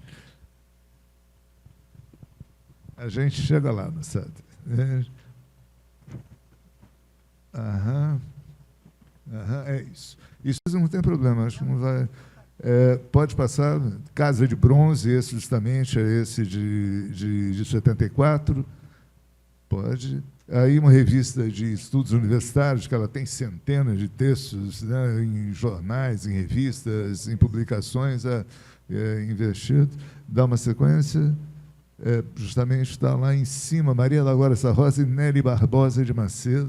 A gente chega lá, moçada. É isso. Isso não tem problema, acho que não vai. Pode passar. Casa de Bronze, esse justamente é esse de 74. Pode. Aí uma revista de estudos universitários, que ela tem centenas de textos, né, em jornais, em revistas, em publicações, investido. Dá uma sequência. Justamente está lá em cima, Maria da Glória Sarrosa e Nelly Barbosa de Macedo.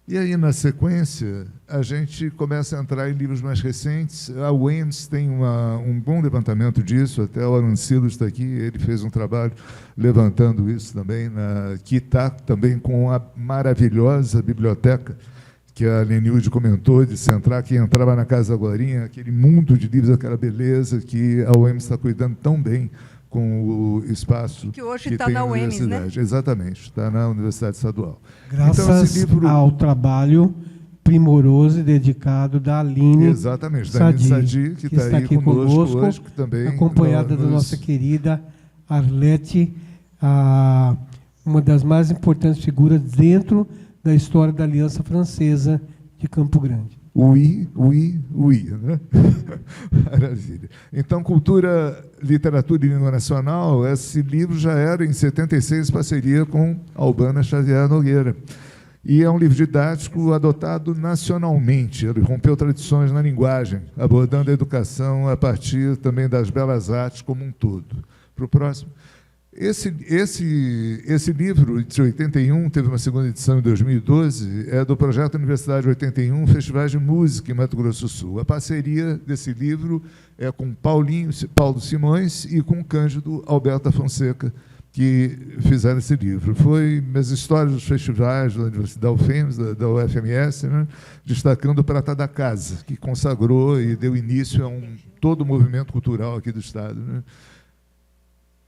E aí, na sequência, a gente começa a entrar em livros mais recentes. A UEMS tem um bom levantamento disso, até o Arancilo está aqui, ele fez um trabalho levantando isso também, que está também com a maravilhosa biblioteca que a Lenilde comentou, de se entrar, que entrava na Casa da Glorinha, aquele mundo de livros, aquela beleza que a UEMS está cuidando tão bem com o espaço que hoje que está tem na a UEMS, universidade. né? Exatamente, está na Universidade Estadual. Graças Então, esse livro... ao trabalho primoroso e dedicado da Aline Exatamente, da Aline Sadi, que está aí aqui conosco hoje, que também acompanhada da nossa querida Arlete, uma das mais importantes figuras dentro da história da Aliança Francesa de Campo Grande. Oui, né? Maravilha. Então, Cultura, Literatura e Língua Nacional, esse livro já era, em 76, parceria com Albana Xavier Nogueira. E é um livro didático adotado nacionalmente. Ele rompeu tradições na linguagem, abordando a educação a partir também das belas artes como um todo. Para o próximo. Esse livro, de 81, teve uma segunda edição em 2012, é do projeto Universidade 81, Festivais de Música em Mato Grosso do Sul. A parceria desse livro é com Paulo Simões e com Cândido Alberto Fonseca, que fizeram esse livro. Foi as histórias dos festivais da Universidade da UFEMS, da UFMS, né, destacando o Prata da Casa, que consagrou e deu início a todo o movimento cultural aqui do Estado, né.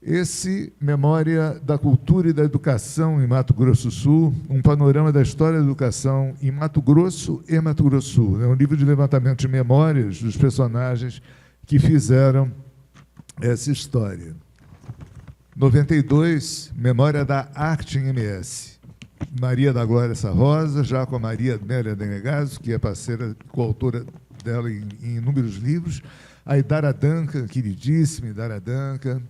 Esse, Memória da Cultura e da Educação em Mato Grosso do Sul, um panorama da história da educação em Mato Grosso e Mato Grosso do Sul. É um livro de levantamento de memórias dos personagens que fizeram essa história. 92, Memória da Arte em MS. Maria da Glória Sarrosa, já com a Maria Adélia Menegaso, que é parceira, coautora dela em inúmeros livros. A Idara Duncan, queridíssima Idara Duncan,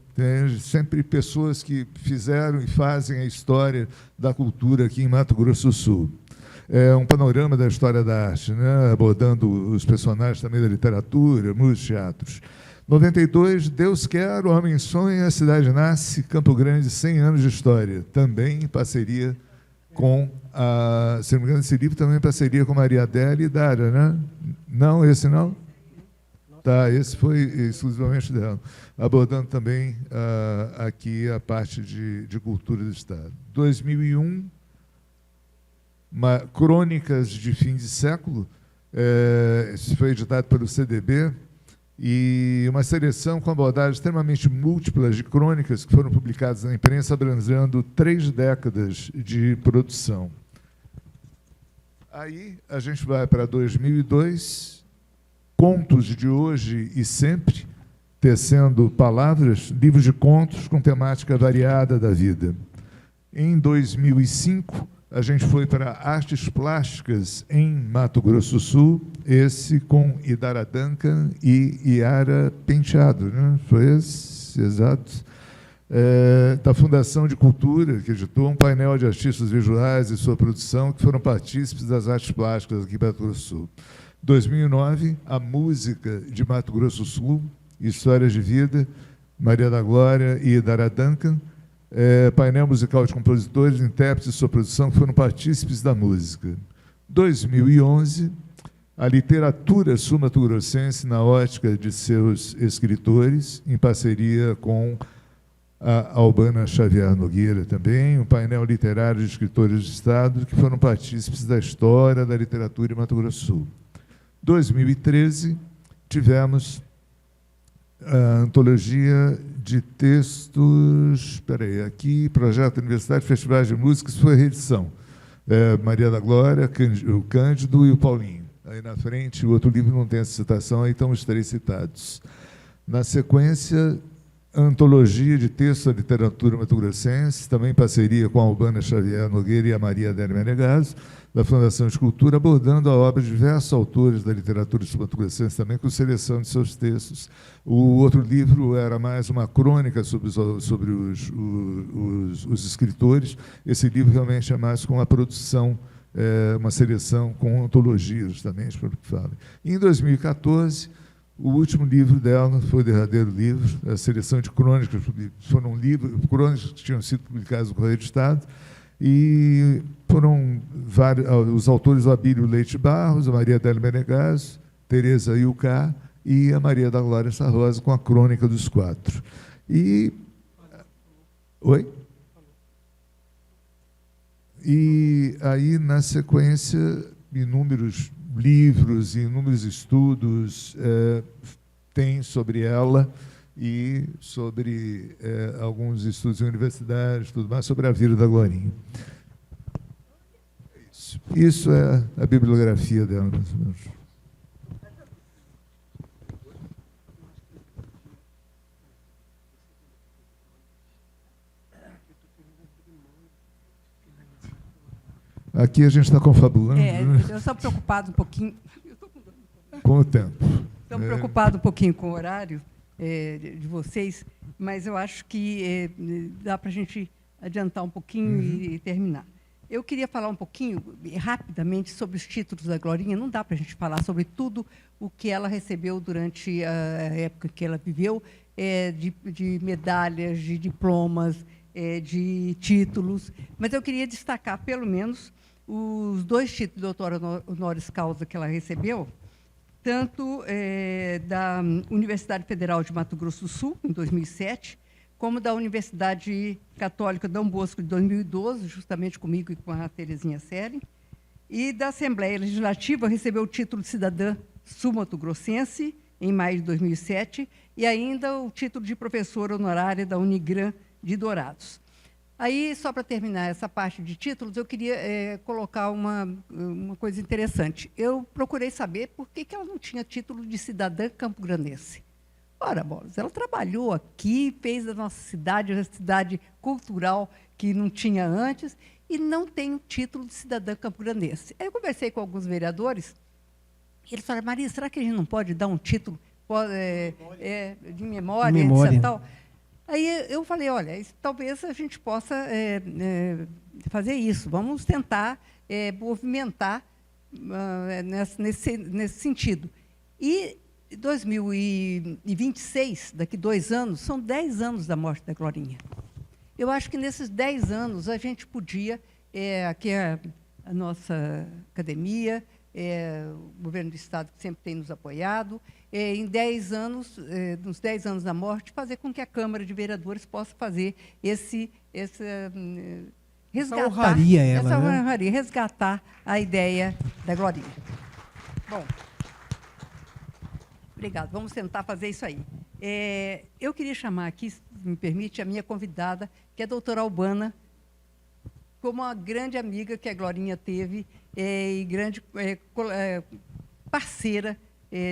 sempre pessoas que fizeram e fazem a história da cultura aqui em Mato Grosso do Sul. É um panorama da história da arte, né, abordando os personagens também da literatura, música, teatros. 92, Deus quer, o homem sonha, a cidade nasce, Campo Grande, 100 anos de história. Também em parceria com, se não me engano, esse livro também em parceria com Maria Adélia e Dara, né? Não, esse não? Tá, esse foi exclusivamente dela, abordando também aqui a parte de cultura do Estado. 2001, Crônicas de Fim de Século, isso foi editado pelo CDB, e uma seleção com abordagens extremamente múltiplas de crônicas que foram publicadas na imprensa, abrangendo 3 décadas de produção. Aí a gente vai para 2002, Contos de Hoje e Sempre, Tecendo Palavras, livros de contos com temática variada da vida. Em 2005, a gente foi para Artes Plásticas em Mato Grosso do Sul, esse com Idara Duncan e Iara Penteado, né? Foi esse, exato. Da Fundação de Cultura, que editou um painel de artistas visuais e sua produção, que foram partícipes das artes plásticas aqui em Mato Grosso do Sul. 2009, A Música de Mato Grosso do Sul, Histórias de Vida, Maria da Glória e Idara Duncan, painel musical de compositores, intérpretes e sua produção que foram partícipes da música. 2011, a literatura sul-mato-grossense na ótica de seus escritores, em parceria com a Albana Xavier Nogueira também, um painel literário de escritores do Estado que foram partícipes da história da literatura em Mato Grosso do Sul. 2013, tivemos a antologia de textos, aqui, Projeto Universitário, Festivais de Música, isso foi a reedição. Maria da Glória, o Cândido e o Paulinho. Aí na frente, o outro livro não tem essa citação, aí estão os 3 citados. Na sequência, a antologia de textos da literatura mato-grossense, também em parceria com a Albana Xavier Nogueira e a Maria Adélia Menegas, da Fundação de Cultura, abordando a obra de diversos autores da literatura sul-mato-grossense, também com seleção de seus textos. O outro livro era mais uma crônica sobre os escritores. Esse livro realmente é mais com a produção, uma seleção com antologias, justamente, pelo que fala. Em 2014, o último livro dela foi o derradeiro livro, a seleção de crônicas, foram crônicas que tinham sido publicadas no Correio do Estado, e foram os autores, o Abílio Leite Barros, a Maria Adélia Menegas, Tereza Ilká e a Maria da Glória Sarrosa, com a Crônica dos 4. Oi? E aí, na sequência, inúmeros livros e inúmeros estudos tem sobre ela e sobre alguns estudos em universidades, tudo mais, sobre a vida da Glorinha. Isso é a bibliografia dela, mais ou menos. Aqui a gente está confabulando. Eu estou preocupado um pouquinho. Com o tempo. Estou preocupado um pouquinho com o horário de vocês, mas eu acho que dá para a gente adiantar um pouquinho e terminar. Eu queria falar um pouquinho, rapidamente, sobre os títulos da Glorinha. Não dá para a gente falar sobre tudo o que ela recebeu durante a época que ela viveu, de medalhas, de diplomas, de títulos, mas eu queria destacar, pelo menos, os 2 títulos de doutora honoris causa que ela recebeu, tanto da Universidade Federal de Mato Grosso do Sul, em 2007, como da Universidade Católica Dom Bosco, de 2012, justamente comigo e com a Terezinha Seren, e da Assembleia Legislativa recebeu o título de cidadã sul-mato-grossense, em maio de 2007, e ainda o título de professora honorária da Unigran de Dourados. Aí, só para terminar essa parte de títulos, eu queria colocar uma coisa interessante. Eu procurei saber por que ela não tinha título de cidadã campograndense. Ora, bolas, ela trabalhou aqui, fez da nossa cidade uma cidade cultural que não tinha antes, e não tem o título de cidadã campograndense. Aí eu conversei com alguns vereadores, e eles falaram: Maria, será que a gente não pode dar um título de memória, etc. Tal? Aí eu falei: olha, talvez a gente possa fazer isso, vamos tentar movimentar nesse sentido. E 2026, daqui 2 anos, são 10 anos da morte da Glorinha. Eu acho que nesses 10 anos a gente podia, aqui a nossa academia, o governo do Estado que sempre tem nos apoiado, em 10 anos, nos 10 anos da morte, fazer com que a Câmara de Vereadores possa fazer resgatar. honraria ela, essa né? honraria, resgatar a ideia da Glorinha. Bom, obrigado. Vamos tentar fazer isso aí. Eu queria chamar aqui, se me permite, a minha convidada, que é a doutora Albana, como uma grande amiga que a Glorinha teve e grande parceira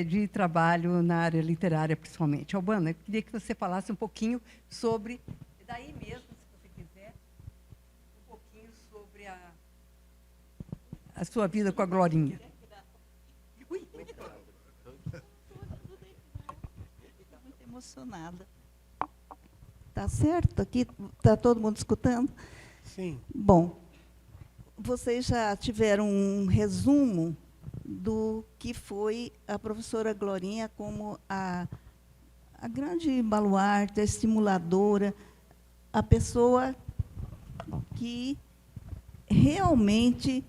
de trabalho na área literária, principalmente. Albana, eu queria que você falasse um pouquinho sobre, daí mesmo, se você quiser, um pouquinho sobre a sua vida com a Glorinha. Ui, estou muito emocionada. Tá certo? Aqui está todo mundo escutando? Sim. Bom, vocês já tiveram um resumo do que foi a professora Glorinha como a grande baluarte, a estimuladora, a pessoa que realmente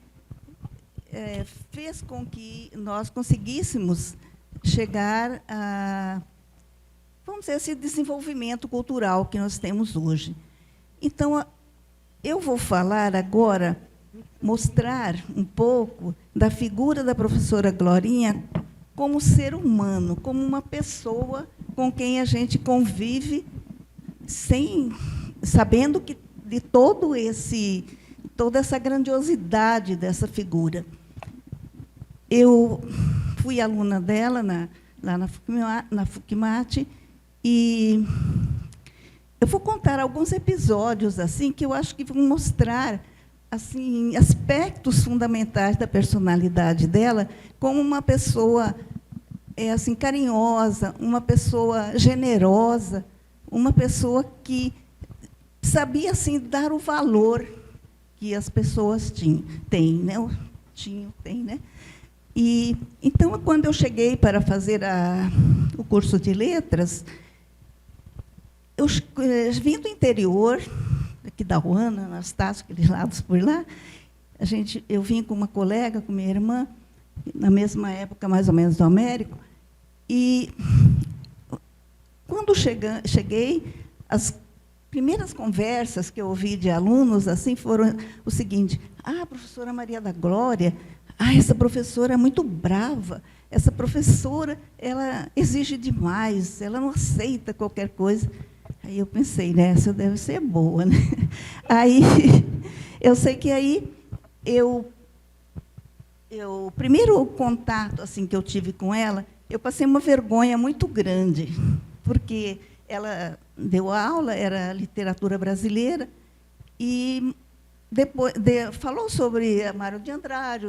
fez com que nós conseguíssemos chegar a, vamos dizer, esse desenvolvimento cultural que nós temos hoje. Então, eu vou falar agora, mostrar um pouco da figura da professora Glorinha como ser humano, como uma pessoa com quem a gente convive, sabendo que de toda essa grandiosidade dessa figura. Eu fui aluna dela lá na FUCMAT, e eu vou contar alguns episódios assim que eu acho que vão mostrar assim aspectos fundamentais da personalidade dela, como uma pessoa assim carinhosa, uma pessoa generosa, uma pessoa que sabia assim dar o valor que as pessoas têm, né? E então, quando eu cheguei para fazer o curso de letras, eu vim do interior, aqui da Ruana, Anastácio, aqueles lados por lá. Eu vim com uma colega, com minha irmã, na mesma época, mais ou menos, do Américo. E, quando cheguei, as primeiras conversas que eu ouvi de alunos assim foram o seguinte: professora Maria da Glória, essa professora é muito brava, essa professora, ela exige demais, ela não aceita qualquer coisa. Aí eu pensei, né, essa deve ser boa, né? Aí, eu sei que aí, o primeiro contato assim, que eu tive com ela, eu passei uma vergonha muito grande, porque ela deu aula, era literatura brasileira, e depois falou sobre Mário de Andrade,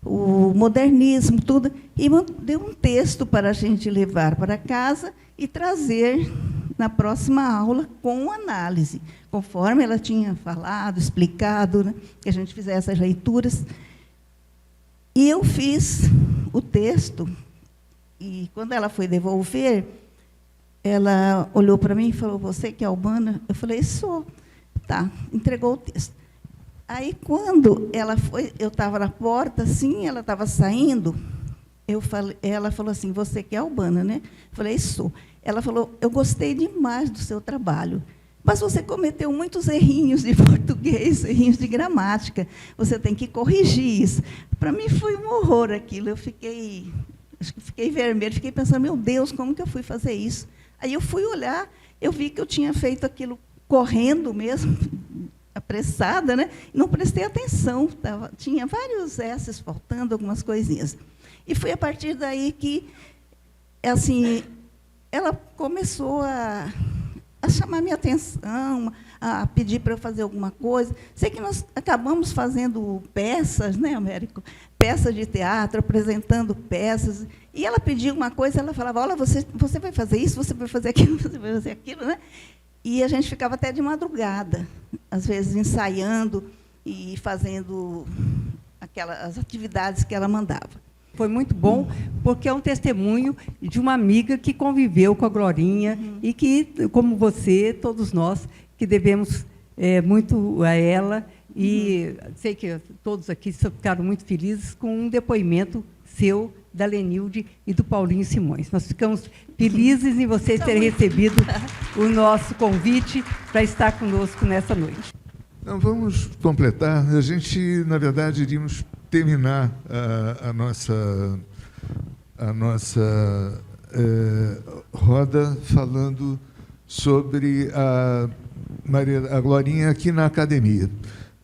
o modernismo, tudo, e deu um texto para a gente levar para casa e trazer na próxima aula com análise, conforme ela tinha falado, explicado, né, que a gente fizesse essas leituras. E eu fiz o texto, e quando ela foi devolver, ela olhou para mim e falou: "Você que é Albana?" Eu falei: "Sou." Tá, entregou o texto. Aí, quando ela foi, eu estava na porta, assim, ela estava saindo, ela falou assim: "Você que é Albana, né?" Eu falei: "Sou." Ela falou: "Eu gostei demais do seu trabalho, mas você cometeu muitos errinhos de português, errinhos de gramática. Você tem que corrigir isso." Para mim foi um horror aquilo. Eu fiquei vermelha, fiquei pensando: meu Deus, como que eu fui fazer isso? Aí eu fui olhar, eu vi que eu tinha feito aquilo correndo mesmo, apressada, né? Não prestei atenção, tinha vários S's faltando, algumas coisinhas. E foi a partir daí que, assim, ela começou a chamar minha atenção, a pedir para eu fazer alguma coisa. Sei que nós acabamos fazendo peças, né, Américo? Peças de teatro, apresentando peças. E ela pedia uma coisa, ela falava: "Olha, você vai fazer isso, você vai fazer aquilo, você vai fazer aquilo", né? E a gente ficava até de madrugada, às vezes ensaiando e fazendo as atividades que ela mandava. Foi muito bom, porque é um testemunho de uma amiga que conviveu com a Glorinha e que, como você, todos nós, que devemos muito a ela. E sei que todos aqui ficaram muito felizes com um depoimento seu, da Lenilde e do Paulinho Simões. Nós ficamos felizes em vocês terem recebido o nosso convite para estar conosco nessa noite. Não, vamos completar. A gente, na verdade, iríamos terminar a nossa roda falando sobre a Glorinha aqui na academia.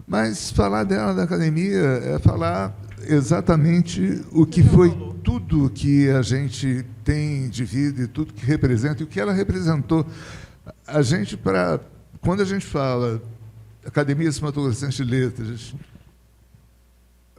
Mas falar dela da academia é falar exatamente o que foi tudo que a gente tem de vida e tudo que representa e o que ela representou. A gente, quando a gente fala Academia Cinematográfica de Letras,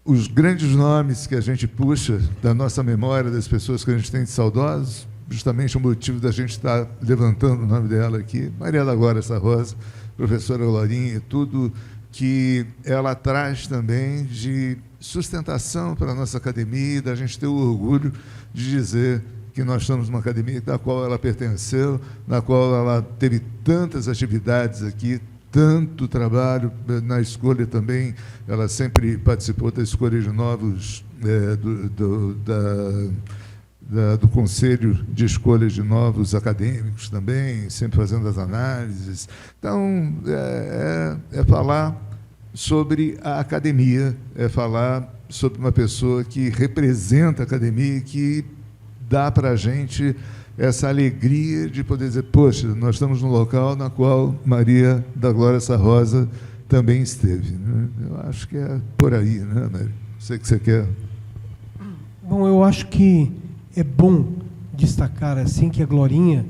os grandes nomes que a gente puxa da nossa memória, das pessoas que a gente tem de saudosos, justamente o motivo da gente estar levantando o nome dela aqui, Maria da Glória Sarrosa, professora Glorinha, tudo que ela traz também de sustentação para a nossa academia, e da gente ter o orgulho de dizer que nós estamos numa academia da qual ela pertenceu, na qual ela teve tantas atividades aqui, tanto trabalho na escolha também, ela sempre participou da escolha de novos, do Conselho de Escolha de Novos Acadêmicos também, sempre fazendo as análises. Então, é falar sobre a academia, é falar sobre uma pessoa que representa a academia e que dá para a gente essa alegria de poder dizer, poxa, nós estamos num local na qual Maria da Glória Sarrosa também esteve. Né? Eu acho que é por aí, né, Maria? Sei que você quer. Bom, eu acho que é bom destacar assim que a Glorinha,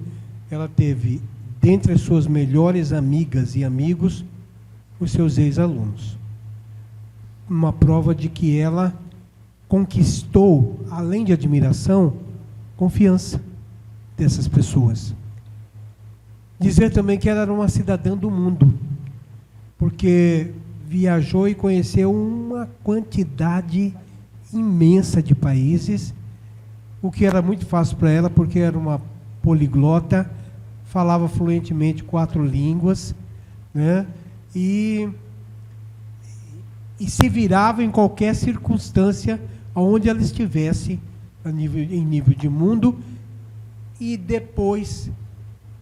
ela teve, dentre as suas melhores amigas e amigos, os seus ex-alunos. Uma prova de que ela conquistou, além de admiração, confiança dessas pessoas. Dizer também que ela era uma cidadã do mundo, porque viajou e conheceu uma quantidade imensa de países, o que era muito fácil para ela, porque era uma poliglota, falava fluentemente 4 línguas, né? E se virava em qualquer circunstância onde ela estivesse em nível de mundo, e depois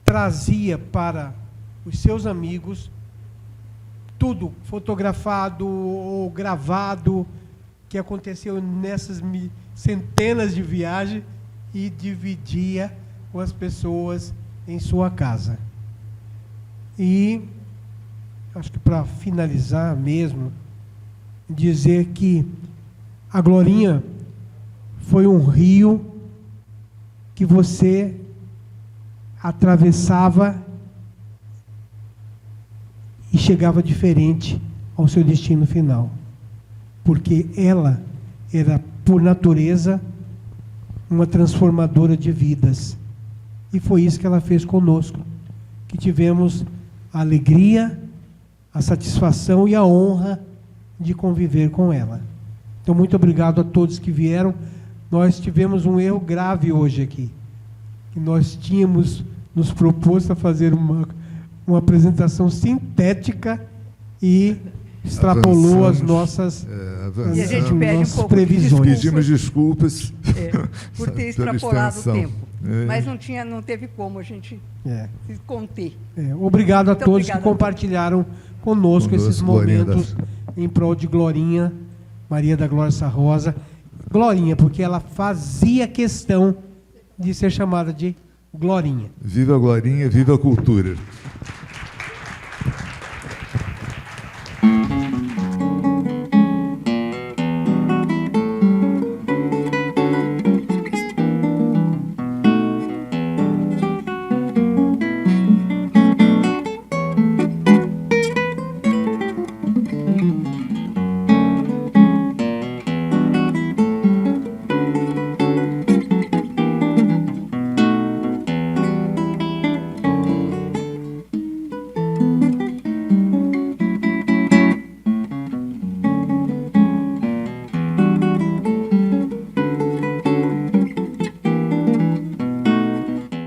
trazia para os seus amigos tudo fotografado ou gravado que aconteceu nessas centenas de viagens e dividia com as pessoas em sua casa. E acho que para finalizar mesmo, dizer que a Glorinha foi um rio que você atravessava e chegava diferente ao seu destino final. Porque ela era, por natureza, uma transformadora de vidas. E foi isso que ela fez conosco, que tivemos a alegria, a satisfação e a honra de conviver com ela. Então, muito obrigado a todos que vieram. Nós tivemos um erro grave hoje aqui, que nós tínhamos nos proposto a fazer uma apresentação sintética e extrapolou as nossas, e a gente pede um pouco previsões. Pedimos desculpas por ter extrapolado o tempo. Mas não teve como a gente se conter. Obrigado a todos que compartilharam conosco esses momentos em prol de Glorinha, Maria da Glória Sarrosa. Glorinha, porque ela fazia questão de ser chamada de Glorinha. Viva a Glorinha, viva a cultura.